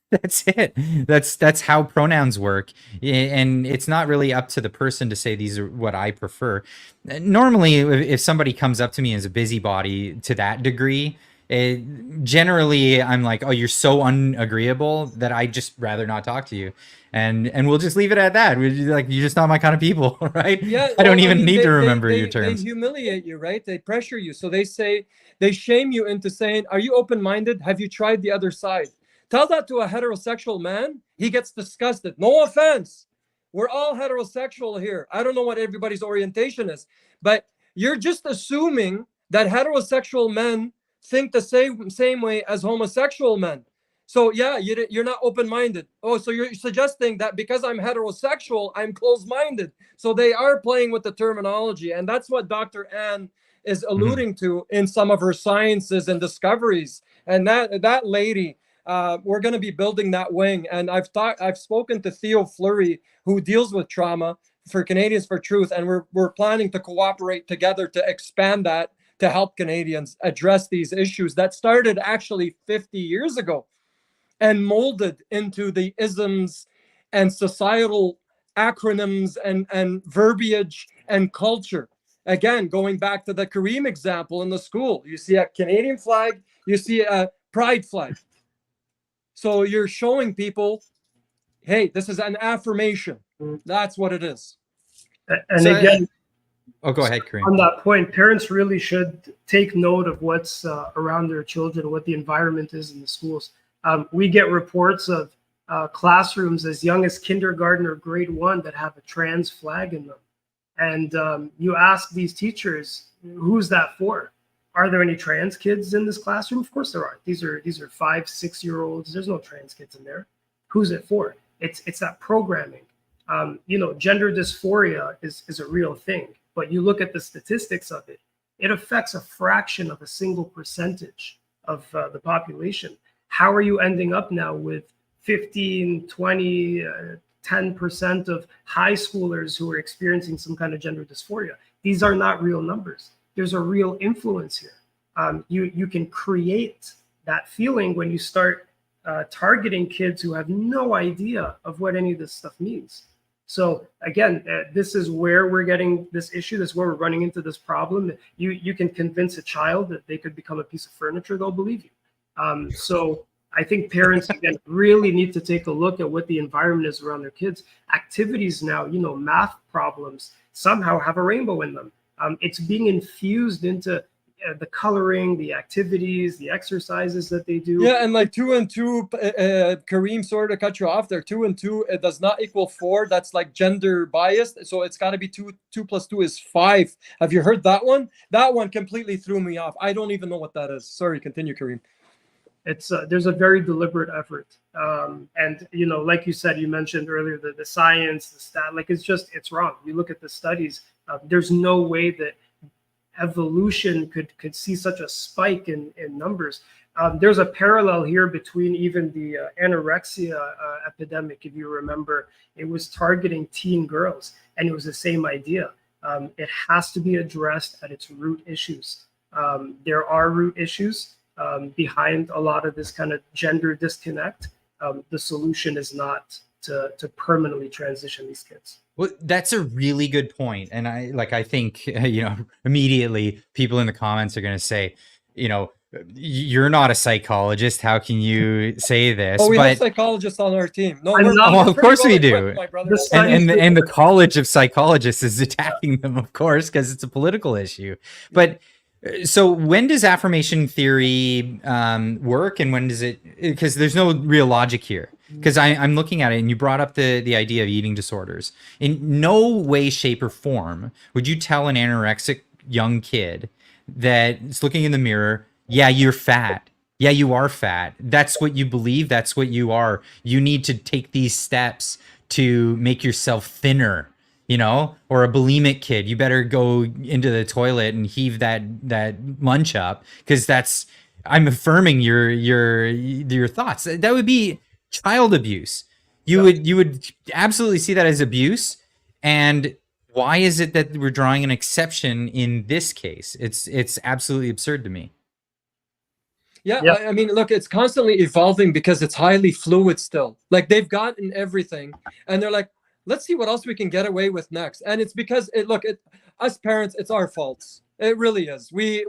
A: That's it. That's how pronouns work. And it's not really up to the person to say these are what I prefer. Normally, if somebody comes up to me as a busybody to that degree, generally I'm like, oh, you're so unagreeable that I just rather not talk to you. And we'll just leave it at that. You're just not my kind of people, right? Yeah. I don't even need to remember your terms.
D: They humiliate you, right? They pressure you. So they shame you into saying, are you open-minded? Have you tried the other side? Tell that to a heterosexual man. He gets disgusted. No offense. We're all heterosexual here. I don't know what everybody's orientation is, but you're just assuming that heterosexual men think the same way as homosexual men. So yeah, you're not open-minded. Oh, so you're suggesting that because I'm heterosexual, I'm closed-minded. So they are playing with the terminology. And that's what Dr. Ann is alluding to in some of her sciences and discoveries. And that lady, we're going to be building that wing. And I've spoken to Theo Fleury, who deals with trauma. for Canadians for Truth, and we're planning to cooperate together to expand that to help Canadians address these issues that started actually 50 years ago and molded into the isms and societal acronyms and verbiage and culture. Again, going back to the Kareem example in the school, you see a Canadian flag, you see a pride flag. So you're showing people, hey, this is an affirmation. That's what it is.
E: And
A: So,
E: again,
A: go ahead, Kareem.
E: on that point, parents really should take note of what's around their children, what the environment is in the schools. We get reports of classrooms as young as kindergarten or grade 1 that have a trans flag in them. And you ask these teachers, who's that for? Are there any trans kids in this classroom? Of course there aren't. These are 5-6-year-olds. There's no trans kids in there. Who's it for? It's that programming. Gender dysphoria is a real thing, but you look at the statistics of it, it affects a fraction of a single percentage of the population. How are you ending up now with 15, 20, 10% of high schoolers who are experiencing some kind of gender dysphoria? These are not real numbers. There's a real influence here. You can create that feeling when you start targeting kids who have no idea of what any of this stuff means. So again, this is where we're getting this issue. This is where we're running into this problem. You can convince a child that they could become a piece of furniture, they'll believe you. So I think parents, again, really need to take a look at what the environment is around their kids. Activities now, math problems somehow have a rainbow in them. It's being infused into the coloring, the activities, the exercises that they do.
D: Yeah, and like 2 and 2, Kareem, sorry to cut you off there. 2 and 2, it does not equal 4. That's like gender biased. So it's got to be 2 plus 2 is 5. Have you heard that one? That one completely threw me off. I don't even know what that is. Sorry, continue, Kareem.
E: It's there's a very deliberate effort, and like you said, you mentioned earlier the science, the stat, like it's wrong. You look at the studies. There's no way that evolution could see such a spike in numbers. There's a parallel here between even the anorexia epidemic. If you remember, it was targeting teen girls, and it was the same idea. It has to be addressed at its root issues. There are root issues behind a lot of this kind of gender disconnect. The solution is not to permanently transition these kids.
A: Well, that's a really good point. And I think, immediately people in the comments are going to say, you're not a psychologist. How can you say this?
D: Oh, we have psychologists on our team. No,
A: well, of course we do. And the College of Psychologists is attacking them, of course, because it's a political issue. But so when does affirmation theory work, and when does it? Because there's no real logic here. Because I'm looking at it, and you brought up the idea of eating disorders. In no way, shape, or form would you tell an anorexic young kid that's looking in the mirror, yeah, you're fat. Yeah, you are fat. That's what you believe. That's what you are. You need to take these steps to make yourself thinner. Or a bulimic kid, you better go into the toilet and heave that lunch up, because I'm affirming your thoughts. That would be child abuse. You would absolutely see that as abuse. And why is it that we're drawing an exception in this case? It's absolutely absurd to me.
D: Yeah, I mean, look, it's constantly evolving because it's highly fluid still. Like, they've gotten everything, and they're like, let's see what else we can get away with next. And it's because us parents, it's our faults. It really is. We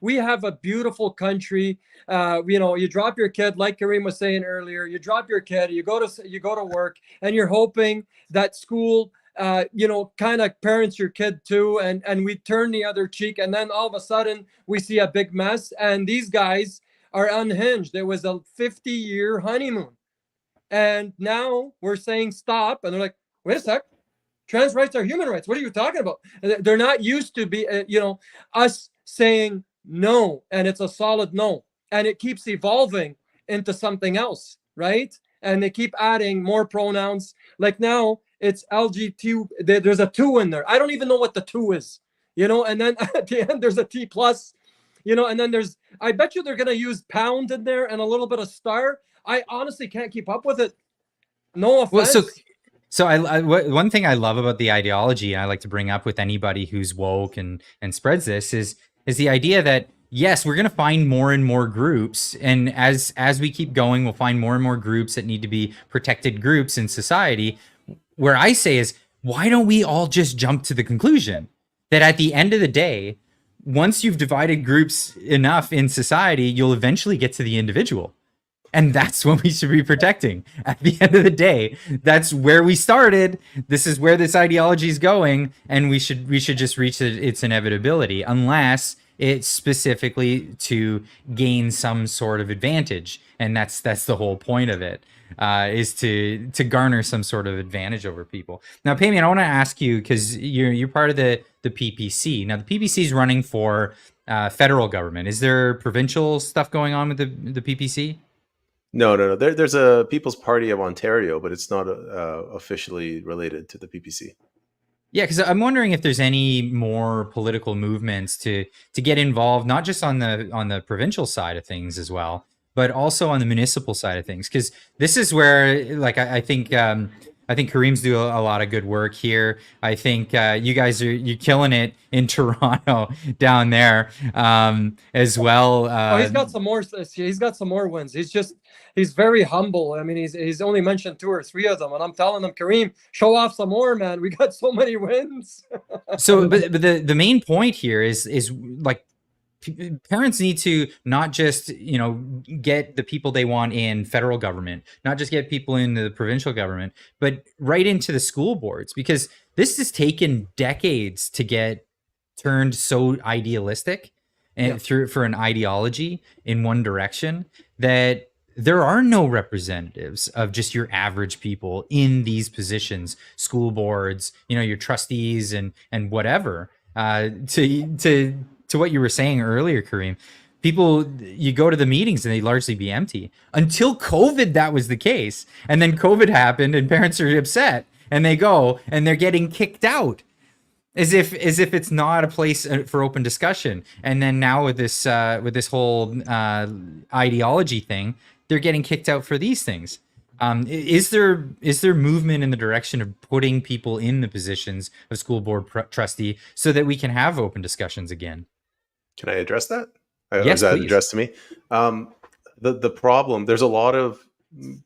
D: have a beautiful country. You drop your kid, like Kareem was saying earlier, you drop your kid, you go to work, and you're hoping that school kind of parents your kid too, and we turn the other cheek, and then all of a sudden we see a big mess, and these guys are unhinged. It was a 50-year honeymoon. And now we're saying stop, and they're like, wait a sec, trans rights are human rights. What are you talking about? They're not used to be, us saying no, and it's a solid no. And it keeps evolving into something else, right? And they keep adding more pronouns. Like now it's LGBT, there's a 2 in there. I don't even know what the 2 is, and then at the end there's a T plus, and then I bet you they're going to use pound in there and a little bit of star. I honestly can't keep up with it. No offense.
A: Well, So one thing I love about the ideology, and I like to bring up with anybody who's woke and spreads this, is the idea that yes, we're going to find more and more groups, and as we keep going, we'll find more and more groups that need to be protected groups in society. Where I say is, why don't we all just jump to the conclusion that at the end of the day, once you've divided groups enough in society, you'll eventually get to the individual. And that's what we should be protecting. At the end of the day, that's where we started. This is where this ideology is going, and we should just reach its inevitability, unless it's specifically to gain some sort of advantage. And that's the whole point of it, is to garner some sort of advantage over people. Now, Peyman, I want to ask you, because you're part of the PPC. Now, the PPC is running for federal government. Is there provincial stuff going on with the PPC?
C: No. There's a People's Party of Ontario, but it's not officially related to the PPC.
A: Yeah, because I'm wondering if there's any more political movements to get involved, not just on the provincial side of things as well, but also on the municipal side of things. Because this is where, like, I think Kareem's do a lot of good work here. I think you guys you're killing it in Toronto down there as well.
D: He's got some more. He's got some more wins. He's very humble. I mean, he's only mentioned 2 or 3 of them, and I'm telling him, Kareem, show off some more, man. We got so many wins.
A: So, but the main point here is like, parents need to not just, get the people they want in federal government, not just get people in the provincial government, but right into the school boards, because this has taken decades to get turned so idealistic and for an ideology in one direction, that there are no representatives of just your average people in these positions, school boards, your trustees and whatever. To what you were saying earlier, Kareem, people, you go to the meetings and they largely be empty. Until COVID, that was the case. And then COVID happened and parents are upset and they go and they're getting kicked out as if it's not a place for open discussion. And then now with this whole ideology thing, they're getting kicked out for these things. Is there movement in the direction of putting people in the positions of school board trustee so that we can have open discussions again?
C: Can I address that?
A: Yes,
C: is that
A: please.
C: addressed to me? The problem, there's a lot of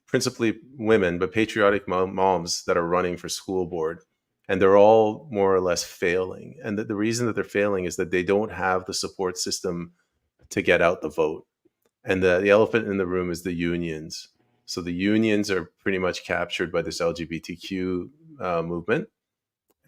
C: principally women, but patriotic moms that are running for school board, and they're all more or less failing. And the reason that they're failing is that they don't have the support system to get out the vote. And the elephant in the room is the unions. So the unions are pretty much captured by this LGBTQ movement,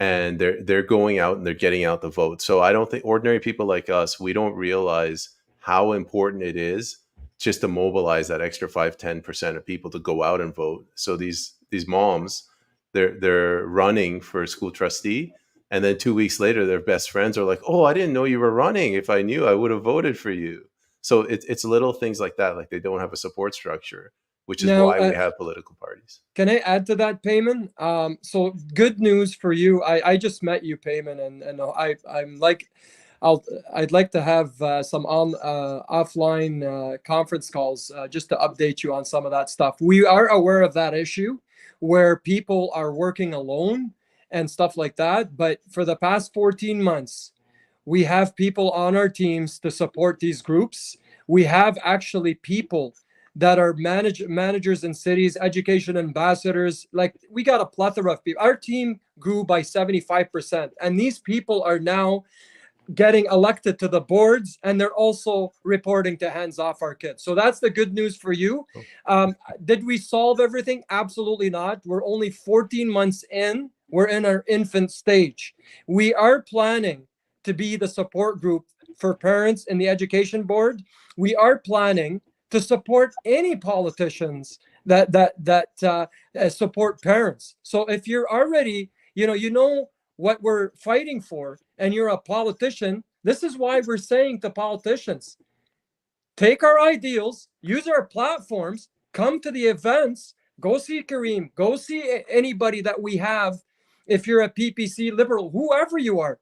C: and they're going out and they're getting out the vote. So I don't think ordinary people like us, we don't realize how important it is just to mobilize that extra 5-10% of people to go out and vote. So these moms, they're running for a school trustee, and then 2 weeks later, their best friends are like, "Oh, I didn't know you were running. If I knew, I would have voted for you." So it's little things like that, like they don't have a support structure, which is why we have political parties. Can
D: I add to that, Peyman? So good news for you. I just met you, Peyman, and I'm like, I'd like to have some offline conference calls just to update you on some of that stuff. We are aware of that issue where people are working alone and stuff like that. But for the past 14 months, we have people on our teams to support these groups. We have actually people that are managers in cities, education ambassadors. Like, we got a plethora of people. Our team grew by 75%. And these people are now getting elected to the boards, and they're also reporting to Hands Off Our Kids. So that's the good news for you. Did we solve everything? Absolutely not. We're only 14 months in. We're in our infant stage. We are planning to be the support group for parents in the education board. We are planning to support any politicians that support parents. So if you're already, you know what we're fighting for, and you're a politician, this is why we're saying to politicians, take our ideals, use our platforms, come to the events, go see Kareem, go see anybody that we have. If you're a PPC liberal, whoever you are,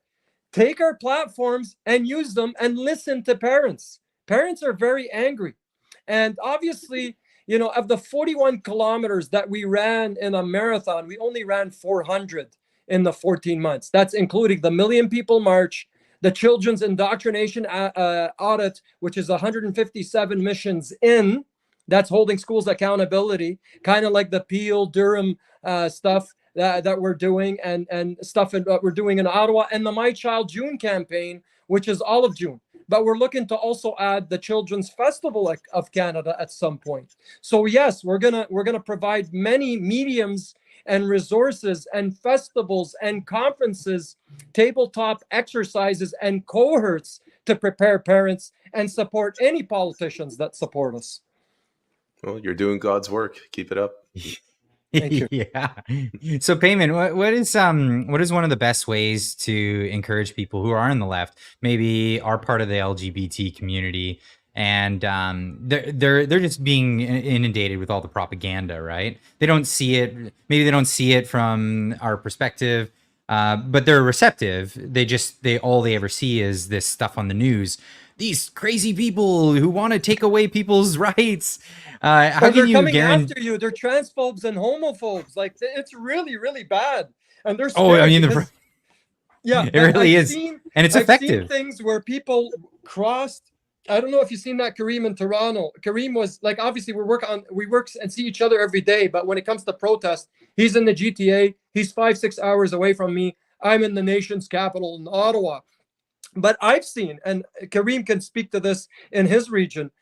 D: take our platforms and use them and listen to parents. Parents are very angry. And obviously, You know, of the 41 kilometers that we ran in a marathon, we only ran 400 in the 14 months. That's including the Million People March, the Children's Indoctrination Audit, which is 157 missions in. That's holding schools accountability, kind of like the Peel, Durham stuff that we're doing, and stuff that we're doing in Ottawa, and the My Child June campaign, which is all of June. But we're looking to also add the Children's Festival of Canada at some point. So yes, we're gonna provide many mediums and resources and festivals and conferences, tabletop exercises and cohorts to prepare parents and support any politicians that support us.
C: Well, you're doing God's work. Keep it up.
D: Thank you.
A: Yeah. So Peyman, what is one of the best ways to encourage people who are on the left, maybe are part of the LGBT community, and they're just being inundated with all the propaganda, right? They don't see it. Maybe they don't see it from our perspective, but they're receptive. All they ever see is this stuff on the news. These crazy people who want to take away people's rights. How
D: they're
A: can you
D: coming
A: guarantee?
D: after you? They're transphobes and homophobes. Like, it's really, really bad. And they're
A: Oh, I
D: scared
A: mean,
D: because- yeah,
A: it
D: but
A: really
D: I've
A: is,
D: seen-
A: and it's
D: I've
A: effective.
D: seen things where people crossed. I don't know if you've seen that Kareem in Toronto. Kareem was like, obviously we work and see each other every day, but when it comes to protest, he's in the GTA. He's 5-6 hours away from me. I'm in the nation's capital in Ottawa. But I've seen, and Kareem can speak to this in his region,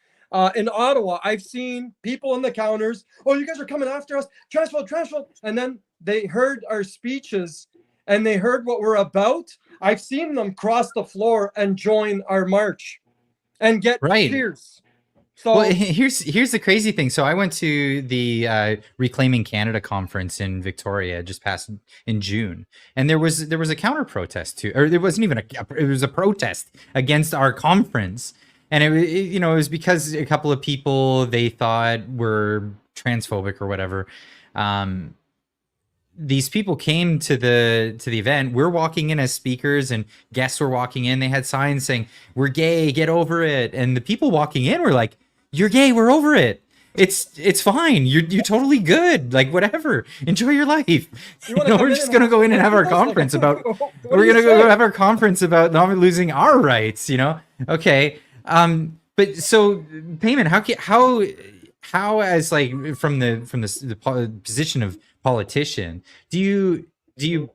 D: in Ottawa, I've seen people in the counters, oh, you guys are coming after us, transphobe. And then they heard our speeches and they heard what we're about. I've seen them cross the floor and join our march and get cheers. So
A: well, here's the crazy thing. So I went to the Reclaiming Canada conference in Victoria just past in June, and there was a counter protest to, or there wasn't even it was a protest against our conference, and it was because a couple of people they thought were transphobic or whatever. These people came to the event. We're walking in as speakers, and guests were walking in. They had signs saying, "We're gay, get over it." And the people walking in were like, "You're gay, we're over it. It's fine. You're totally good. Like, whatever. Enjoy your life." We're just gonna go in and have our conference about. We're gonna go have our conference about not losing our rights. Okay. But so, Peyman, how as like from the position of politician, do you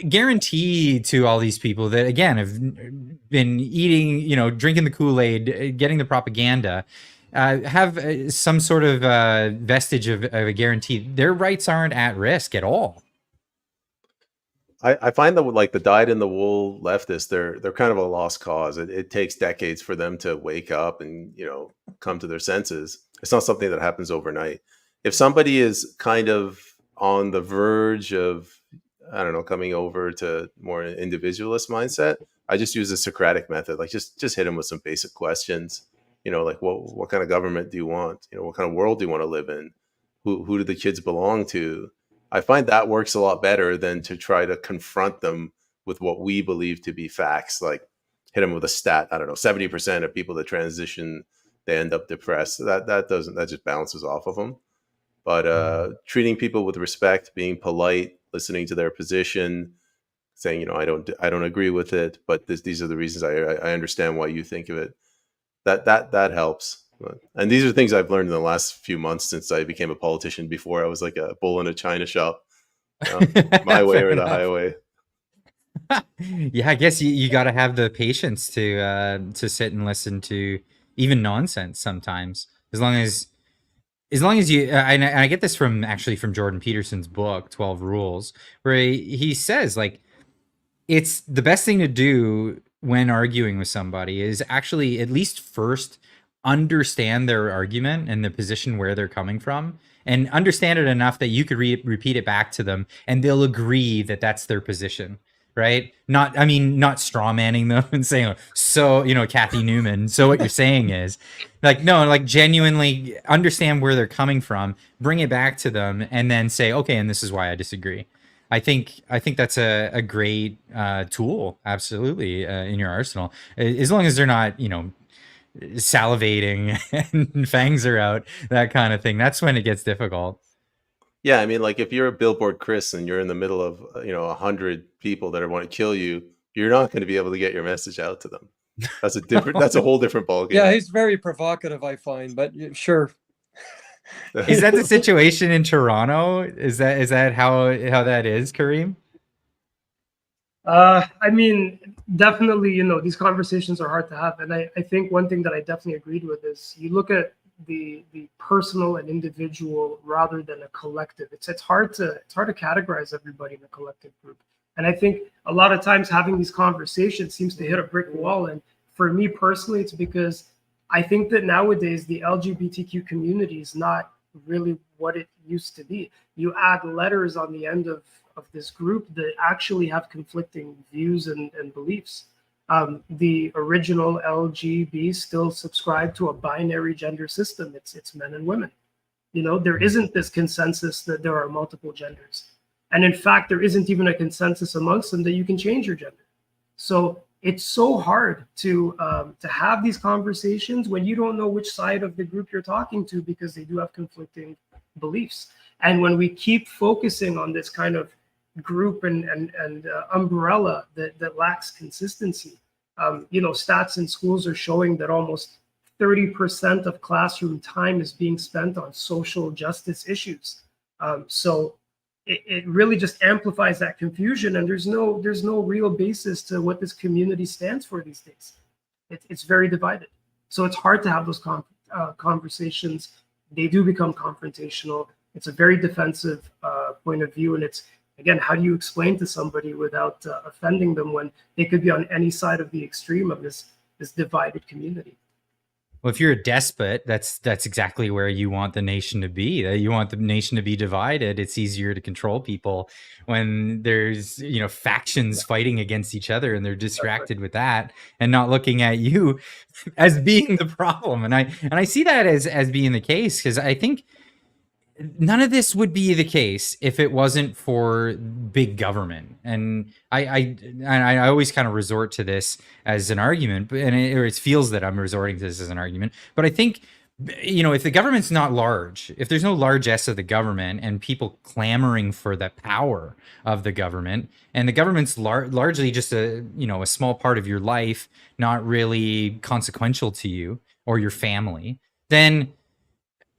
A: guarantee to all these people that, again, have been eating, drinking the Kool-Aid, getting the propaganda, have some sort of vestige of a guarantee their rights aren't at risk at all?
C: I find that like the dyed-in-the-wool leftists, they're kind of a lost cause. It takes decades for them to wake up and come to their senses. It's not something that happens overnight. If somebody is kind of on the verge of, I don't know, coming over to more individualist mindset, I just use the Socratic method. Like just hit them with some basic questions. Like what kind of government do you want? What kind of world do you want to live in? Who do the kids belong to? I find that works a lot better than to try to confront them with what we believe to be facts. Like hit them with a stat. I don't know, 70% of people that transition, they end up depressed. That just bounces off of them. But treating people with respect, being polite, listening to their position, saying, I don't agree with it, but these are the reasons I understand why you think of it. That helps. And these are things I've learned in the last few months since I became a politician. Before I was like a bull in a china shop, my way or the highway.
A: Yeah, I guess you got to have the patience to sit and listen to even nonsense sometimes. As long as you, and I get this from Jordan Peterson's book, 12 Rules, where he says, like, it's the best thing to do when arguing with somebody is actually at least first understand their argument and the position where they're coming from, and understand it enough that you could repeat it back to them and they'll agree that that's their position. Right? Not straw manning them and saying, so, Kathy Newman, so what you're saying is, like, no, like, genuinely understand where they're coming from, bring it back to them, and then say, okay, and this is why I disagree. I think that's a great tool, absolutely, in your arsenal, as long as they're not, salivating and fangs are out, that kind of thing. That's when it gets difficult.
C: Yeah, I mean, like if you're a Billboard Chris and you're in the middle of 100 people that want to kill you, you're not going to be able to get your message out to them. That's a whole different ballgame.
D: Yeah, he's very provocative, I find, but sure.
A: Is that the situation in Toronto? Is that how that is, Kareem?
E: I mean, definitely, these conversations are hard to have. And I think one thing that I definitely agreed with is you look at the personal and individual rather than a collective. It's hard to categorize everybody in a collective group. And I think a lot of times having these conversations seems to hit a brick wall. And for me personally, it's because I think that nowadays the LGBTQ community is not really what it used to be. You add letters on the end of this group that actually have conflicting views and beliefs. The original LGB still subscribe to a binary gender system. It's men and women. There isn't this consensus that there are multiple genders. And in fact, there isn't even a consensus amongst them that you can change your gender. So it's so hard to have these conversations when you don't know which side of the group you're talking to, because they do have conflicting beliefs. And when we keep focusing on this kind of group and umbrella that lacks consistency, stats in schools are showing that almost 30% of classroom time is being spent on social justice issues. So it really just amplifies that confusion, and there's no real basis to what this community stands for these days. It's very divided, so it's hard to have those conversations. They do become confrontational. It's a very defensive point of view, and it's, again, how do you explain to somebody without offending them when they could be on any side of the extreme of this divided community?
A: Well, if you're a despot, that's exactly where you want the nation to be. You want the nation to be divided. It's easier to control people when there's, factions fighting against each other, and they're distracted with that and not looking at you as being the problem. And I see that as being the case, because I think none of this would be the case if it wasn't for big government. And I always kind of resort to this as an argument, and it feels that I'm resorting to this as an argument. But I think, if the government's not large, if there's no largesse of the government and people clamoring for the power of the government, and the government's largely just a small part of your life, not really consequential to you or your family, then,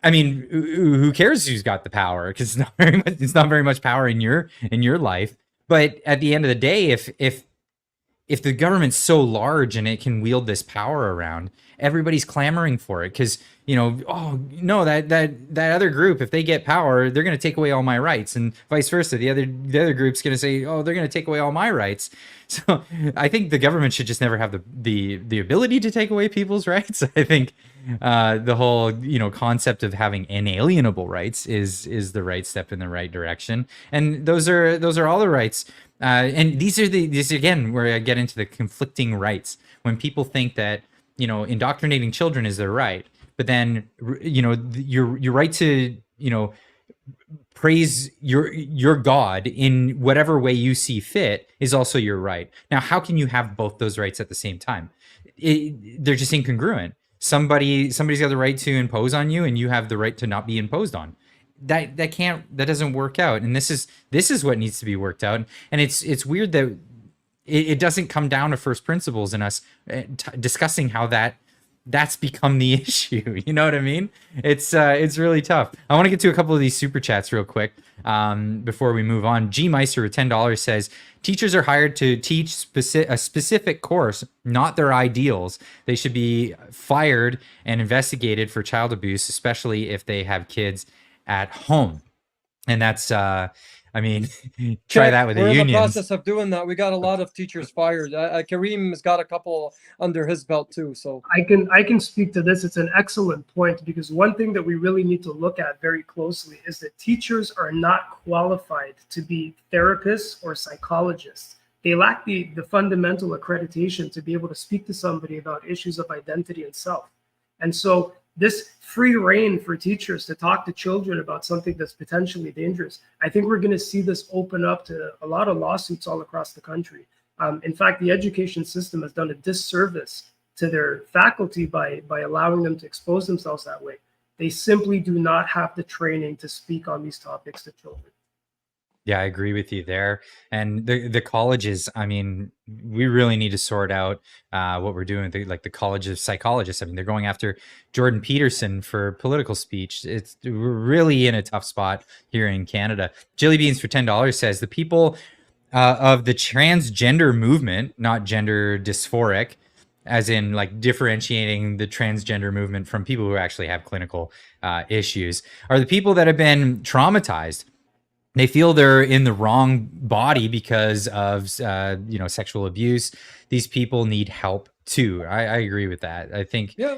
A: I mean, who cares who's got the power? Because it's not very much power in your life. But at the end of the day, if the government's so large and it can wield this power around, everybody's clamoring for it, because oh no, that other group, if they get power, they're going to take away all my rights, and vice versa. The other group's going to say, oh, they're going to take away all my rights. So I think the government should just never have the ability to take away people's rights. I think the whole concept of having inalienable rights is the right step in the right direction, and those are all the rights. And these are again where I get into the conflicting rights, when people think that indoctrinating children is their right, but then your right to praise your God in whatever way you see fit is also your right. Now, how can you have both those rights at the same time? They're just incongruent. Somebody's got the right to impose on you, and you have the right to not be imposed on. That doesn't work out. And this is what needs to be worked out. And it's weird that it doesn't come down to first principles in us discussing how that's become the issue. You know what I mean? It's really tough. I want to get to a couple of these super chats real quick before we move on. G Meister with $10 says, teachers are hired to teach a specific course, not their ideals. They should be fired and investigated for child abuse, especially if they have kids at home. And that's try that with the unions. We're in the
D: process of doing that. We got a lot of teachers fired. Kareem has got a couple under his belt too. So
E: I can speak to this. It's an excellent point, because one thing that we really need to look at very closely is that teachers are not qualified to be therapists or psychologists. They lack the fundamental accreditation to be able to speak to somebody about issues of identity and self. And so this free reign for teachers to talk to children about something that's potentially dangerous, I think we're going to see this open up to a lot of lawsuits all across the country. In fact, the education system has done a disservice to their faculty by allowing them to expose themselves that way. They simply do not have the training to speak on these topics to children.
A: Yeah, I agree with you there. And the colleges, I mean, we really need to sort out what we're doing with like the College of Psychologists. I mean, they're going after Jordan Peterson for political speech. We're really in a tough spot here in Canada. Jilly Beans for $10 says the people of the transgender movement, not gender dysphoric, as in like differentiating the transgender movement from people who actually have clinical issues, are the people that have been traumatized. They feel they're in the wrong body because of sexual abuse. These people need help too. I agree with that. I think
D: Yeah,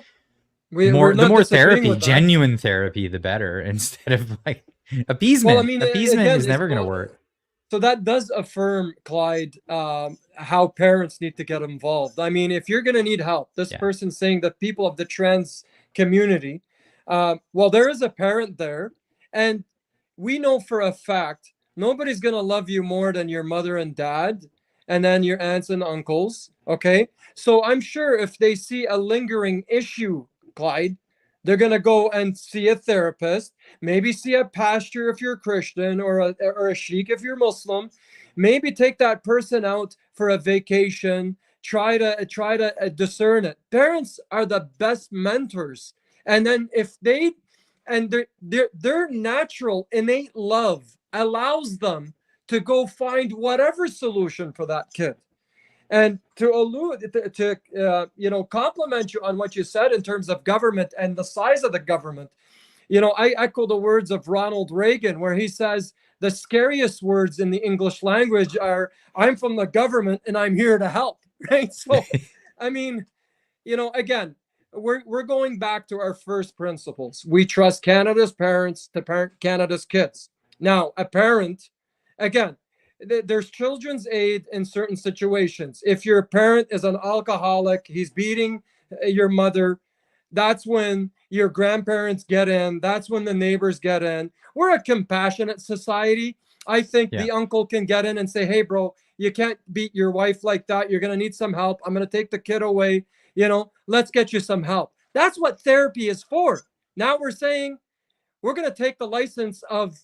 A: the more therapy, genuine therapy, the better, instead of like appeasement.
D: Well, I mean,
A: appeasement
D: again,
A: is never going to work.
D: So that does affirm, Clyde, how parents need to get involved. I mean, if you're going to need help, this person's saying that people of the trans community, well, there is a parent there, and we know for a fact nobody's going to love you more than your mother and dad and then your aunts and uncles. Okay. So I'm sure if they see a lingering issue, Clyde, they're going to go and see a therapist, maybe see a pastor if you're Christian, or a sheikh if you're Muslim. Maybe take that person out for a vacation, try to discern it. Parents are the best mentors. And then if they, and their natural innate love allows them to go find whatever solution for that kid. And to allude to compliment you on what you said in terms of government and the size of the government, I echo the words of Ronald Reagan, where he says the scariest words in the English language are, "I'm from the government and I'm here to help." Right? So, I mean, again, we're going back to our first principles. We trust Canada's parents to parent Canada's kids. Now, a parent, again, there's children's aid in certain situations. If your parent is an alcoholic, he's beating your mother, that's when your grandparents get in. That's when the neighbors get in. We're a compassionate society. I think the uncle can get in and say, "Hey, bro, you can't beat your wife like that. You're going to need some help. I'm going to take the kid away. Let's get you some help." That's what therapy is for. Now we're saying we're going to take the license of,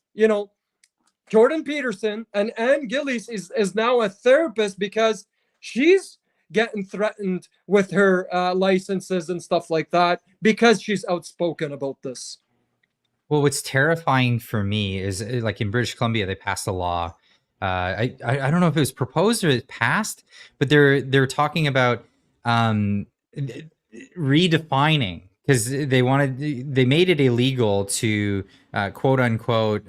D: Jordan Peterson, and Ann Gillies is now a therapist because she's getting threatened with her licenses and stuff like that because she's outspoken about this.
A: Well, what's terrifying for me is like in British Columbia, they passed a law. I don't know if it was proposed or it passed, but they're talking about redefining, because they made it illegal to quote unquote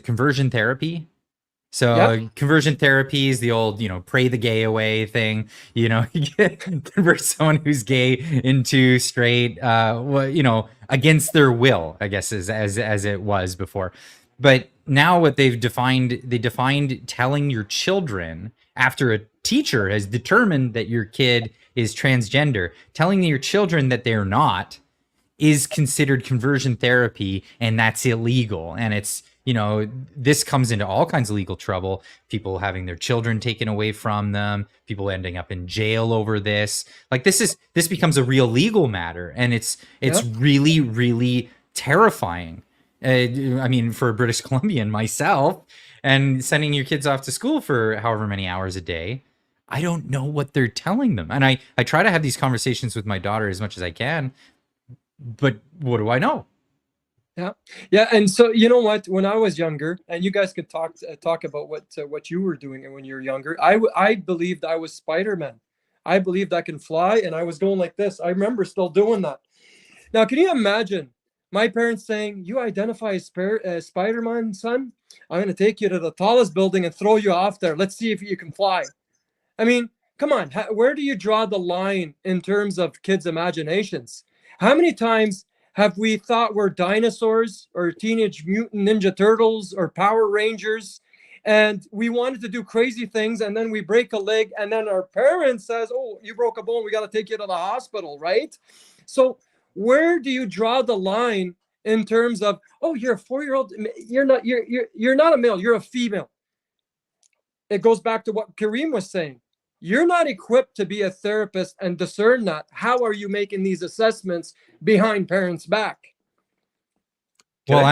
A: conversion therapy. So conversion therapy is the old, pray the gay away thing. You convert someone who's gay into straight, against their will, I guess, as it was before. But now what they defined telling your children, after a teacher has determined that your kid is transgender, telling your children that they're not is considered conversion therapy, and that's illegal. And it's, this comes into all kinds of legal trouble, people having their children taken away from them, people ending up in jail over this. Like this becomes a real legal matter, and it's really, really terrifying. I mean, for a British Columbian myself, and sending your kids off to school for however many hours a day, I don't know what they're telling them. And I try to have these conversations with my daughter as much as I can, but what do I know?
D: Yeah. And so, you know what, when I was younger, and you guys could talk about what you were doing when you were younger, I believed I was Spider-Man. I believed I can fly, and I was going like this. I remember still doing that. Now, can you imagine my parents saying, "You identify as Spider-Man, son? I'm going to take you to the tallest building and throw you off there. Let's see if you can fly." I mean, come on. Where do you draw the line in terms of kids' imaginations? How many times have we thought we're dinosaurs or Teenage Mutant Ninja Turtles or Power Rangers, and we wanted to do crazy things, and then we break a leg, and then our parents says, "Oh, you broke a bone. We got to take you to the hospital," right? So where do you draw the line in terms of, "Oh, you're a 4-year-old. You're not a male. You're a female." It goes back to what Kareem was saying. You're not equipped to be a therapist and discern that. How are you making these assessments behind parents' back?
A: Well,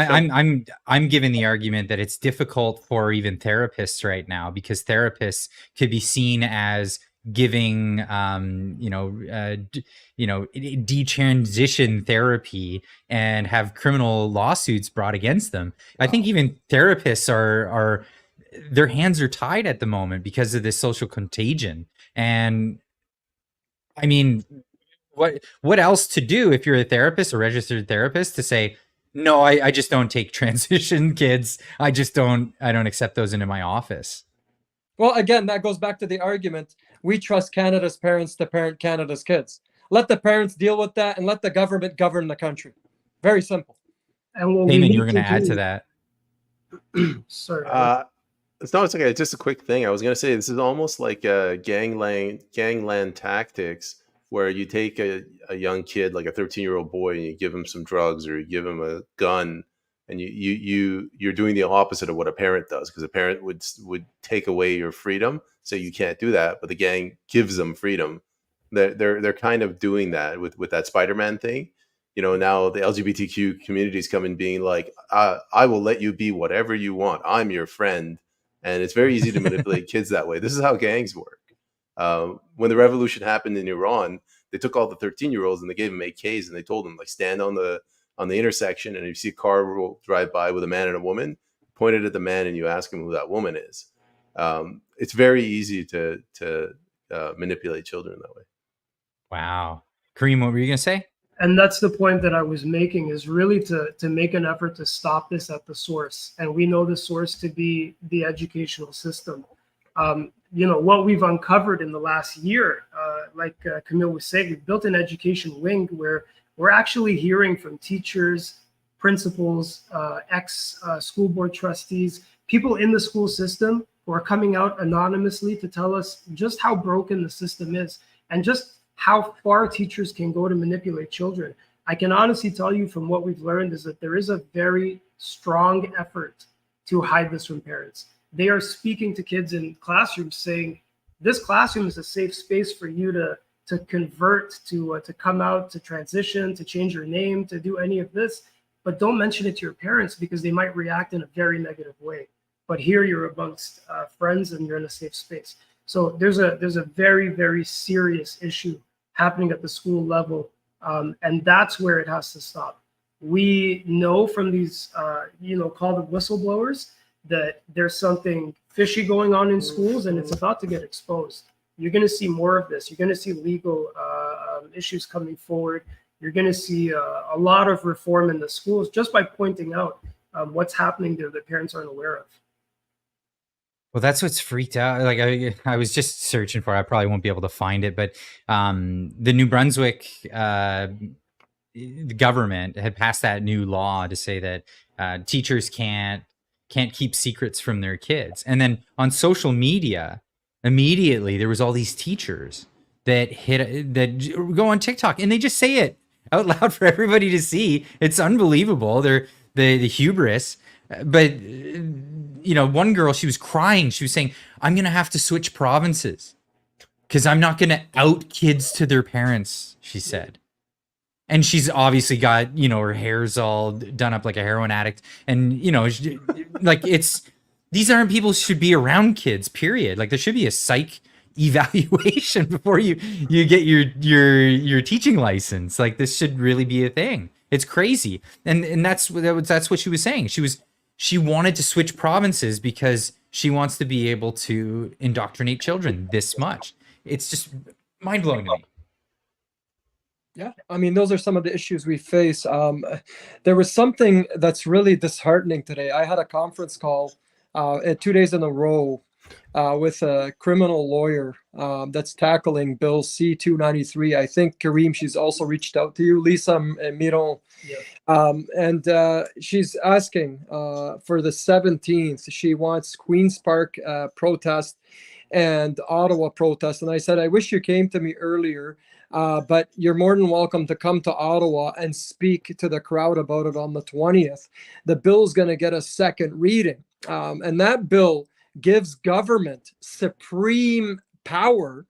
A: I'm giving the argument that it's difficult for even therapists right now, because therapists could be seen as giving detransition therapy and have criminal lawsuits brought against them. I think even therapists are their hands are tied at the moment because of this social contagion. And I mean, what else to do if you're a therapist, a registered therapist, to say, no, I just don't take transition kids. I don't accept those into my office.
D: Well, again, that goes back to the argument. We trust Canada's parents to parent Canada's kids. Let the parents deal with that and let the government govern the country. Very simple.
E: And what
A: Peyman, you were going to add to that.
E: Sorry.
C: It's okay. Just a quick thing. I was going to say, this is almost like gangland tactics, where you take a young kid, like a 13-year-old boy, and you give him some drugs or you give him a gun, and you're doing the opposite of what a parent does, because a parent would take away your freedom, so you can't do that, but the gang gives them freedom. They're kind of doing that with that Spider-Man thing. Now the LGBTQ communities come in being like, I will let you be whatever you want. I'm your friend. And it's very easy to manipulate kids that way. This is how gangs work. When the revolution happened in Iran, they took all the 13-year-olds and they gave them AKs, and they told them, like, stand on the intersection, and if you see a car drive by with a man and a woman, point it at the man and you ask him who that woman is. It's very easy to manipulate children that way.
A: Wow. Kareem, what were you going to say?
E: And that's the point that I was making, is really to make an effort to stop this at the source. And we know the source to be the educational system. What we've uncovered in the last year, like Camille was saying, we've built an education wing where we're actually hearing from teachers, principals, ex-school board trustees, people in the school system who are coming out anonymously to tell us just how broken the system is and just how far teachers can go to manipulate children. I can honestly tell you from what we've learned is that there is a very strong effort to hide this from parents. They are speaking to kids in classrooms saying, this classroom is a safe space for you to convert, to come out, to transition, to change your name, to do any of this, but don't mention it to your parents because they might react in a very negative way. But here you're amongst friends and you're in a safe space. So there's a very, very serious issue happening at the school level, and that's where it has to stop. We know from these, called whistleblowers, that there's something fishy going on in schools, and it's about to get exposed. You're going to see more of this. You're going to see legal issues coming forward. You're going to see a lot of reform in the schools just by pointing out what's happening there that parents aren't aware of.
A: Well, that's what's freaked out. Like I was just searching for it. I probably won't be able to find it, but the New Brunswick the government had passed that new law to say that teachers can't keep secrets from their kids. And then on social media, immediately there was all these teachers that go on TikTok and they just say it out loud for everybody to see. It's unbelievable. They're the hubris. But one girl, she was crying. She was saying, I'm going to have to switch provinces because I'm not going to out kids to their parents, she said. And she's obviously got, her hair's all done up like a heroin addict. And, like these aren't people who should be around kids, period. Like there should be a psych evaluation before you get your teaching license. Like this should really be a thing. It's crazy. And that's what she was saying. She wanted to switch provinces because she wants to be able to indoctrinate children this much. It's just mind-blowing to me.
D: Yeah, I mean, those are some of the issues we face. There was something that's really disheartening today. I had a conference call 2 days in a row with a criminal lawyer that's tackling Bill C-293. I think, Kareem, she's also reached out to you, Lisa Miron. Yeah. And she's asking for the 17th. She wants Queen's Park protest and Ottawa protest. And I said, I wish you came to me earlier, but you're more than welcome to come to Ottawa and speak to the crowd about it on the 20th. The bill's going to get a second reading. And that bill gives government supreme power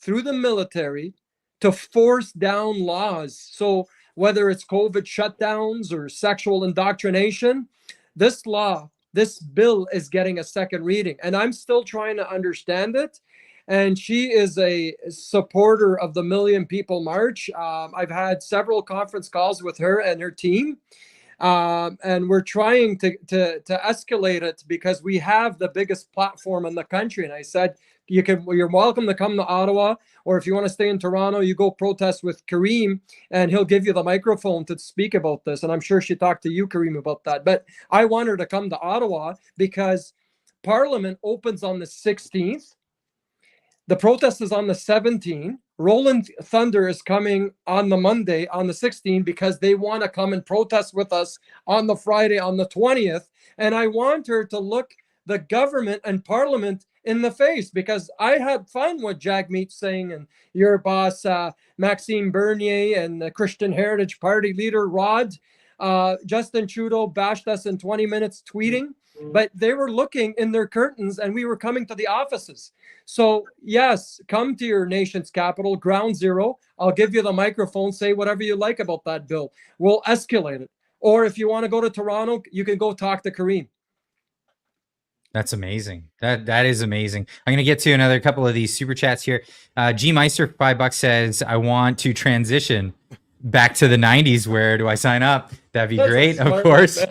D: through the military to force down laws. So whether it's COVID shutdowns or sexual indoctrination, this bill is getting a second reading. And I'm still trying to understand it. And she is a supporter of the Million People March. I've had several conference calls with her and her team. And we're trying to escalate it because we have the biggest platform in the country. And I said, you're welcome to come to Ottawa, or if you want to stay in Toronto, you go protest with Kareem and he'll give you the microphone to speak about this. And I'm sure she talked to you, Kareem, about that. But I want her to come to Ottawa because Parliament opens on the 16th. The protest is on the 17th. Rolling Thunder is coming on the Monday on the 16th because they want to come and protest with us on the Friday on the 20th. And I want her to look the government and Parliament in the face, because I had fun with Jagmeet Singh and your boss, Maxime Bernier, and the Christian Heritage Party leader, Rod. Justin Trudeau bashed us in 20 minutes tweeting, but they were looking in their curtains and we were coming to the offices. So yes, come to your nation's capital, ground zero. I'll give you the microphone, say whatever you like about that bill. We'll escalate it. Or if you want to go to Toronto, you can go talk to Kareem.
A: That's amazing. That is amazing. I'm going to get to another couple of these super chats here. G Meister for $5 says, I want to transition back to the 90s. Where do I sign up? That'd be great. Of course.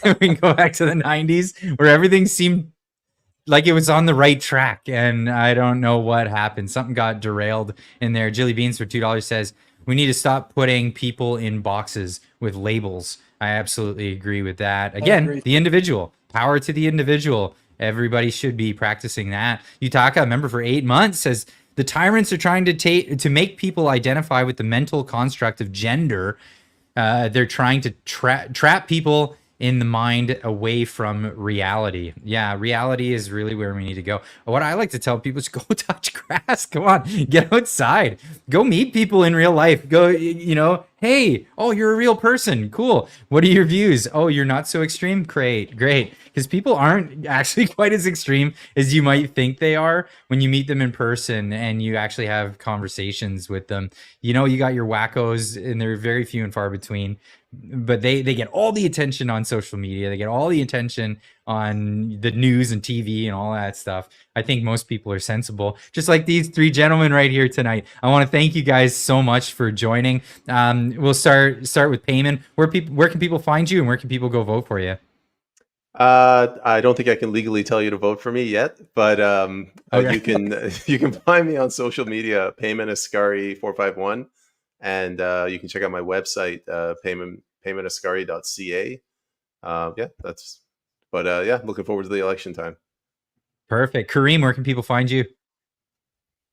A: We can go back to the 90s where everything seemed like it was on the right track. And I don't know what happened. Something got derailed in there. Jilly Beans for $2 says, we need to stop putting people in boxes with labels. I absolutely agree with that. Again, the individual. Power to the individual. Everybody should be practicing that. Utaka, member for 8 months, says the tyrants are trying to make people identify with the mental construct of gender. They're trying to trap people in the mind away from reality. Yeah, reality is really where we need to go. What I like to tell people is go touch grass. Come on, get outside. Go meet people in real life. Go, hey, oh, you're a real person. Cool. What are your views? Oh, you're not so extreme? Great. Because people aren't actually quite as extreme as you might think they are when you meet them in person and you actually have conversations with them. You got your wackos, and they're very few and far between, but they get all the attention on social media. They get all the attention on the news and TV and all that stuff. I think most people are sensible, just like these three gentlemen right here tonight. I want to thank you guys so much for joining. We'll start with Peyman. Where can people find you, and where can people go vote for you?
C: I don't think I can legally tell you to vote for me yet, but okay. You can find me on social media, Peyman Askari 451, and you can check out my website, paymanaskari.ca. Looking forward to the election time. Perfect.
A: Kareem, where can people find you?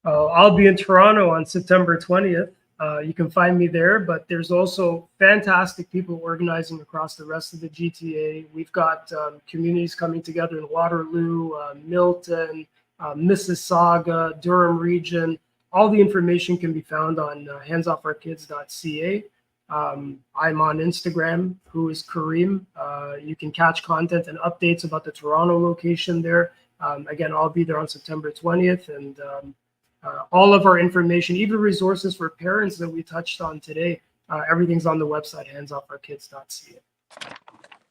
E: I'll be in Toronto on September 20th. You can find me there, but there's also fantastic people organizing across the rest of the GTA. We've got communities coming together in Waterloo, Milton, Mississauga, Durham region. All the information can be found on handsoffourkids.ca. I'm on Instagram, who is Kareem. You can catch content and updates about the Toronto location there. Again, I'll be there on September 20th, and all of our information, even resources for parents that we touched on today, everything's on the website, handsoffourkids.ca.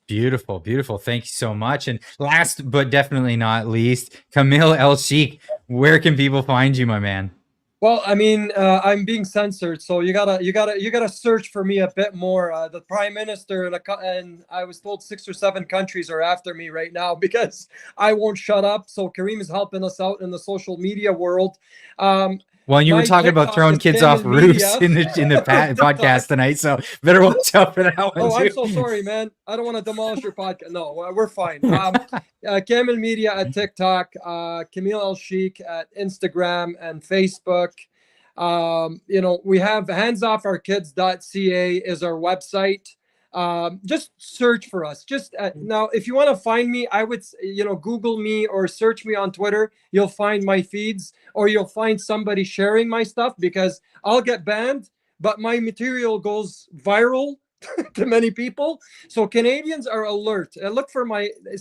A: Beautiful. Thank you so much. And last but definitely not least, Camille Alik, where can people find you, my man?
D: Well, I mean, I'm being censored, so you gotta search for me a bit more. The Prime Minister and I was told 6 or 7 countries are after me right now because I won't shut up. So Kareem is helping us out in the social media world.
A: Well, you were talking about throwing kids off roofs in the podcast tonight, so better watch out for that one.
D: Oh, I'm so sorry, man. I don't want to demolish your podcast. No, we're fine. Camille Media at TikTok, Camille Alik at Instagram and Facebook. We have handsoffourkids.ca is our website. Just search for us. Now, if you want to find me, I would, Google me or search me on Twitter. You'll find my feeds, or you'll find somebody sharing my stuff, because I'll get banned, but my material goes viral to many people. So Canadians are alert. Look for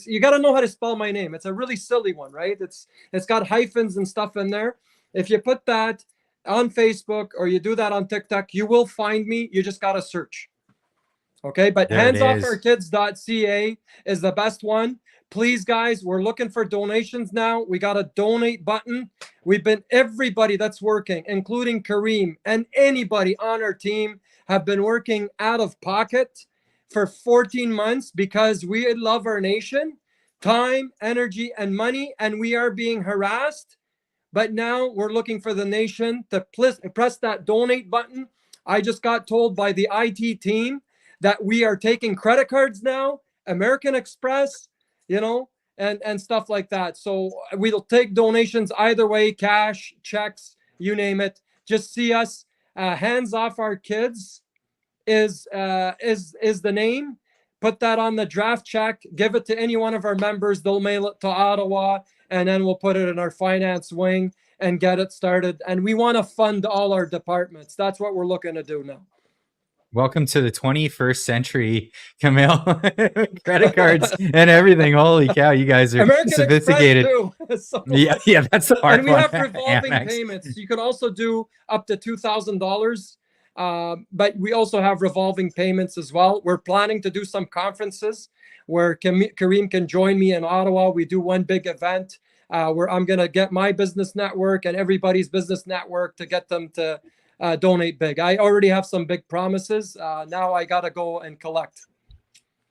D: you got to know how to spell my name. It's a really silly one, right? It's got hyphens and stuff in there. If you put that on Facebook or you do that on TikTok, you will find me. You just got to search. Okay, but
A: There it is.
D: handsofourkids.ca is the best one. Please, guys, we're looking for donations now. We got a donate button. Everybody that's working, including Kareem and anybody on our team, have been working out of pocket for 14 months because we love our nation, time, energy, and money, and we are being harassed. But now we're looking for the nation to press that donate button. I just got told by the IT team that we are taking credit cards now, American Express, and stuff like that. So we'll take donations either way, cash, checks, you name it. Just see us. Hands Off Our Kids is the name. Put that on the draft check. Give it to any one of our members. They'll mail it to Ottawa, and then we'll put it in our finance wing and get it started. And we want to fund all our departments. That's what we're looking to do now.
A: Welcome to the 21st century, Camille. Credit cards and everything. Holy cow, you guys are
D: American
A: sophisticated.
D: Express too.
A: Yeah, that's the hard
D: and we
A: one.
D: have revolving payments. You can also do up to $2,000, but we also have revolving payments as well. We're planning to do some conferences where Kareem can join me in Ottawa. We do one big event where I'm going to get my business network and everybody's business network to get them to donate big. I already have some big promises. Now I got to go and collect.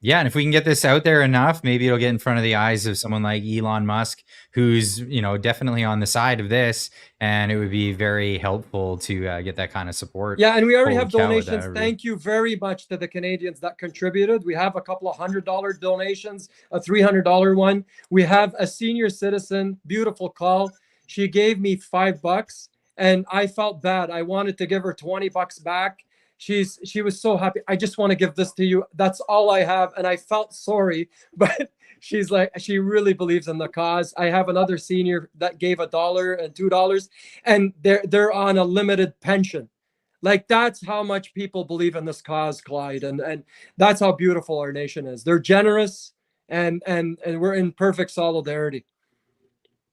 A: Yeah, and if we can get this out there enough, maybe it'll get in front of the eyes of someone like Elon Musk, who's, definitely on the side of this, and it would be very helpful to get that kind of support.
D: Yeah, and we already
A: Holy
D: have
A: cow,
D: donations. Thank you very much to the Canadians that contributed. We have a couple of $100 donations, a $300 one. We have a senior citizen, beautiful call. She gave me $5, and I felt bad. I wanted to give her $20 back. She was so happy. I just want to give this to you. That's all I have. And I felt sorry, but she's like, she really believes in the cause. I have another senior that gave $1 and $2, and they're on a limited pension. Like, that's how much people believe in this cause, Clyde. And that's how beautiful our nation is. They're generous, and we're in perfect solidarity.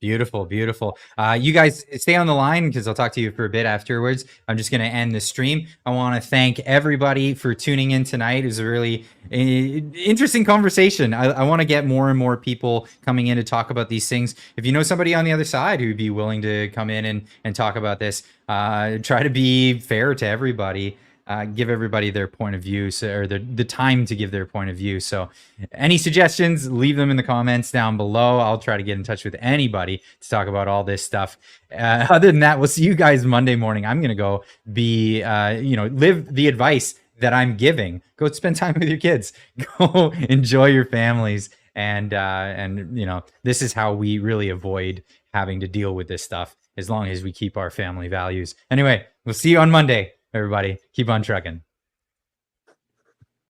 A: Beautiful, beautiful. You guys stay on the line because I'll talk to you for a bit afterwards. I'm just going to end the stream. I want to thank everybody for tuning in tonight. It was a really interesting conversation. I want to get more and more people coming in to talk about these things. If you know somebody on the other side who'd be willing to come in and talk about this, try to be fair to everybody. Give everybody their point of view, or the time to give their point of view. So any suggestions, leave them in the comments down below. I'll try to get in touch with anybody to talk about all this stuff. Other than that, we'll see you guys Monday morning. I'm going to go live the advice that I'm giving. Go spend time with your kids. Go enjoy your families. And this is how we really avoid having to deal with this stuff, as long as we keep our family values. Anyway, we'll see you on Monday. Everybody, keep on trucking.